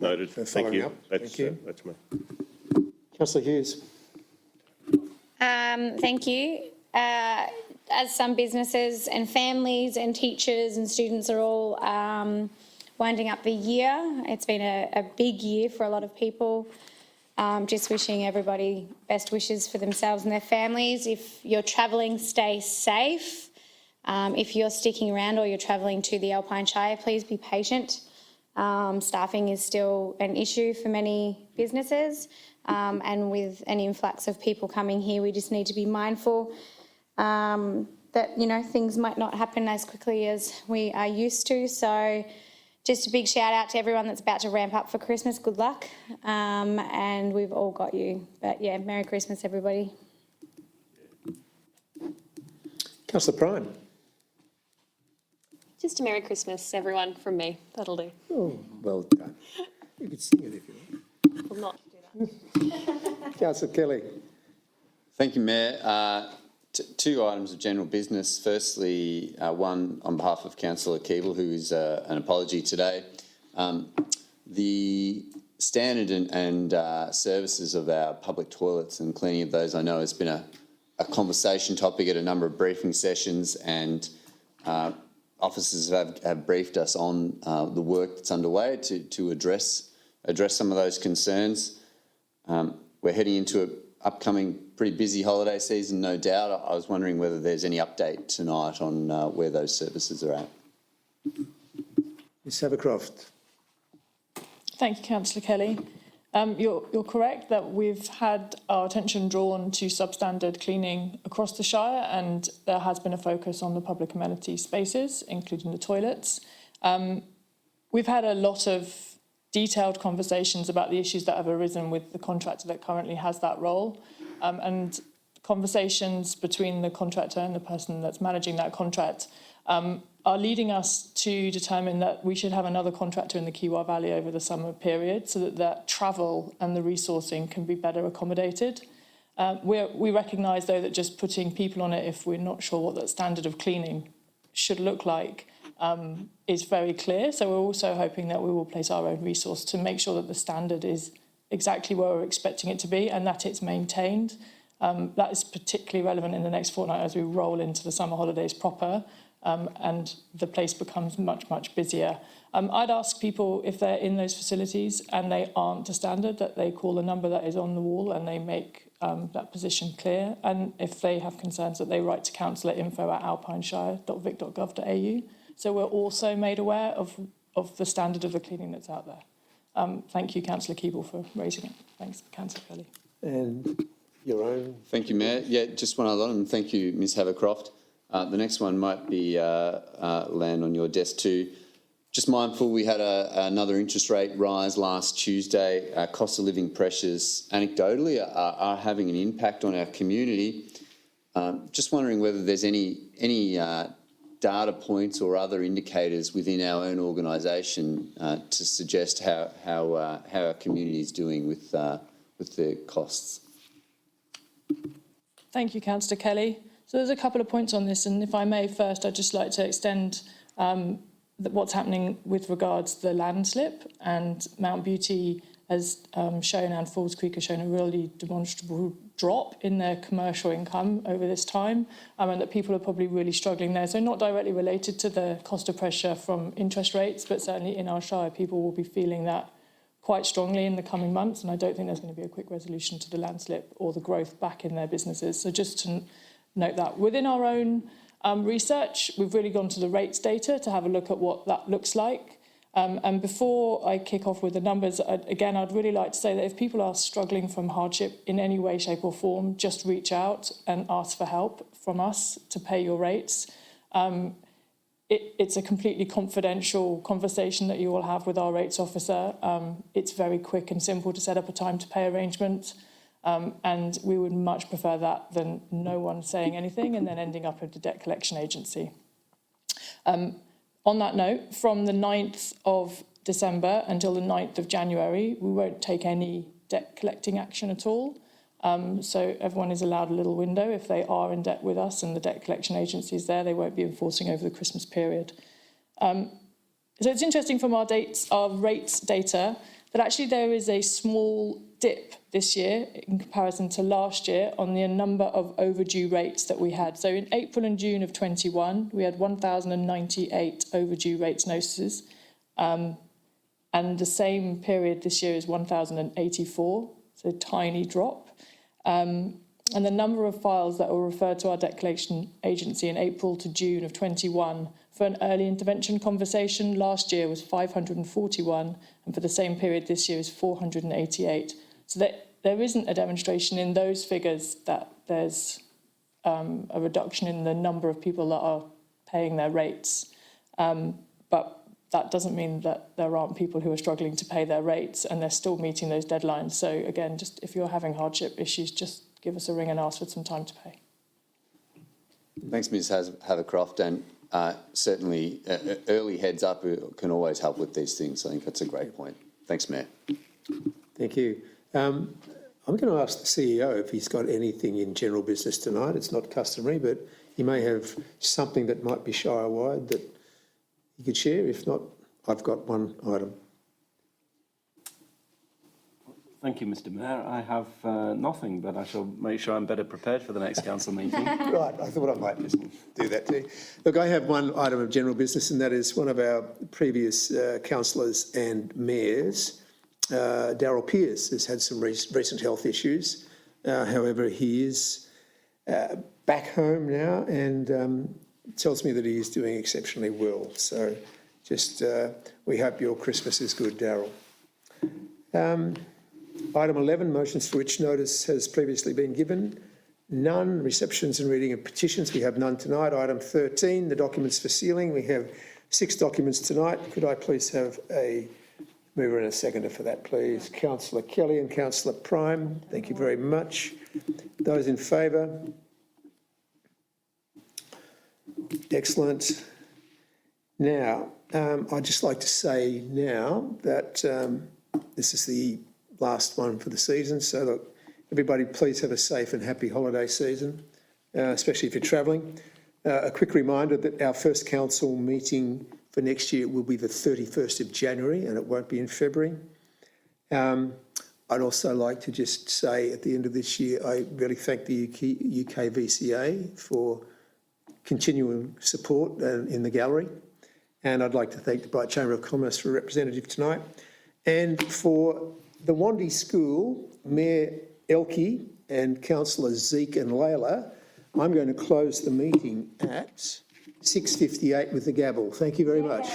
Noted. For Thank following you. up. That's, Thank you. That's me. Councillor Hughes. Thank you. As some businesses and families and teachers and students are all winding up the year, it's been a big year for a lot of people. Just wishing everybody best wishes for themselves and their families. If you're travelling, stay safe. If you're sticking around or you're travelling to the Alpine Shire, please be patient. Staffing is still an issue for many businesses, and with an influx of people coming here, we just need to be mindful that, you know, things might not happen as quickly as we are used to. So just a big shout out to everyone that's about to ramp up for Christmas. Good luck, and we've all got you. But yeah, Merry Christmas, everybody. Councillor Prime. Just a Merry Christmas, everyone, from me. That'll do. Oh, well done. You could sing it if you want. I'll not do that. Councillor Kelly. Thank you, Mayor. 2 items of general business. Firstly, one on behalf of Councillor Keeble, who is an apology today. The standard and services of our public toilets and cleaning of those, I know, has been a conversation topic at a number of briefing sessions, and officers have briefed us on the work that's underway to address some of those concerns. We're heading into an upcoming pretty busy holiday season, no doubt. I was wondering whether there's any update tonight on where those services are at. Ms Havercroft. Thank you, Councillor Kelly. You're correct that we've had our attention drawn to substandard cleaning across the Shire, and there has been a focus on the public amenity spaces, including the toilets. We've had a lot of detailed conversations about the issues that have arisen with the contractor that currently has that role, and conversations between the contractor and the person that's managing that contract are leading us to determine that we should have another contractor in the Kiwa Valley over the summer period, so that that travel and the resourcing can be better accommodated. We recognise, though, that just putting people on it if we're not sure what that standard of cleaning should look like is very clear. So we're also hoping that we will place our own resource to make sure that the standard is exactly where we're expecting it to be and that it's maintained. That is particularly relevant in the next fortnight as we roll into the summer holidays proper. And the place becomes much, much busier. I'd ask people, if they're in those facilities and they aren't to standard, that they call the number that is on the wall and they make that position clear. And if they have concerns, that they write to council@info@alpineshire.vic.gov.au. So we're also made aware of the standard of the cleaning that's out there. Thank you, Councillor Keeble, for raising it. Thanks, Councillor Kelly. And your own. Thank you, Mayor. Yeah, just one other, and thank you, Ms Havercroft. The next one might be land on your desk too. Just mindful, we had another interest rate rise last Tuesday. Cost of living pressures, anecdotally, are having an impact on our community. Just wondering whether there's any data points or other indicators within our own organisation to suggest how our community is doing with the costs. Thank you, Councillor Kelly. So there's a couple of points on this, and if I may first, I'd just like to extend what's happening with regards to the landslip, and Mount Beauty has shown, and Falls Creek has shown, a really demonstrable drop in their commercial income over this time, and that people are probably really struggling there. So not directly related to the cost of pressure from interest rates, but certainly in our shire, people will be feeling that quite strongly in the coming months, and I don't think there's going to be a quick resolution to the landslip or the growth back in their businesses. So just to note that. Within our own research, we've really gone to the rates data to have a look at what that looks like. And before I kick off with the numbers, I'd really like to say that if people are struggling from hardship in any way, shape or form, just reach out and ask for help from us to pay your rates. It's a completely confidential conversation that you will have with our rates officer. It's very quick and simple to set up a time to pay arrangement. And we would much prefer that than no one saying anything and then ending up at the debt collection agency. On that note, from the 9th of December until the 9th of January, we won't take any debt collecting action at all. So everyone is allowed a little window. If they are in debt with us and the debt collection agency is there, they won't be enforcing over the Christmas period. So it's interesting from our rates data that actually there is a small dip this year in comparison to last year on the number of overdue rates that we had. So in April and June of 21, we had 1,098 overdue rates notices. And the same period this year is 1,084, so a tiny drop. And the number of files that were referred to our debt collection agency in April to June of 21 for an early intervention conversation last year was 541, and for the same period this year is 488. So that there isn't a demonstration in those figures that there's a reduction in the number of people that are paying their rates. But that doesn't mean that there aren't people who are struggling to pay their rates and they're still meeting those deadlines. So again, just if you're having hardship issues, just give us a ring and ask for some time to pay. Thanks, Ms Havercroft, and certainly early heads up can always help with these things. I think that's a great point. Thanks, Mayor. Thank you. I'm going to ask the CEO if he's got anything in general business tonight. It's not customary, but he may have something that might be shire-wide that he could share. If not, I've got one item. Thank you, Mr. Mayor. I have nothing, but I shall make sure I'm better prepared for the next council meeting. Right, I thought I might just do that too. Look, I have one item of general business, and that is one of our previous councillors and mayors, Darryl Pearce, has had some recent health issues. However, he is back home now and tells me that he is doing exceptionally well. So just we hope your Christmas is good, Darryl. Item 11, motions for which notice has previously been given. None. Receptions and reading of petitions. We have none tonight. Item 13, the documents for sealing. We have 6 documents tonight. Could I please have a mover and a seconder for that, please? Councillor Kelly and Councillor Prime. Thank you very much. Those in favour? Excellent. Now, I'd just like to say now that this is the last one for the season. So look, everybody please have a safe and happy holiday season, especially if you're travelling. A quick reminder that our first council meeting for next year will be the 31st of January and it won't be in February. I'd also like to just say at the end of this year, I really thank the UK VCA for continuing support in the gallery. And I'd like to thank the Bright Chamber of Commerce for a representative tonight. And for the Wandie School, Mayor Elke and Councillors Zeke and Layla, I'm going to close the meeting at 6:58 with the gavel. Thank you very much.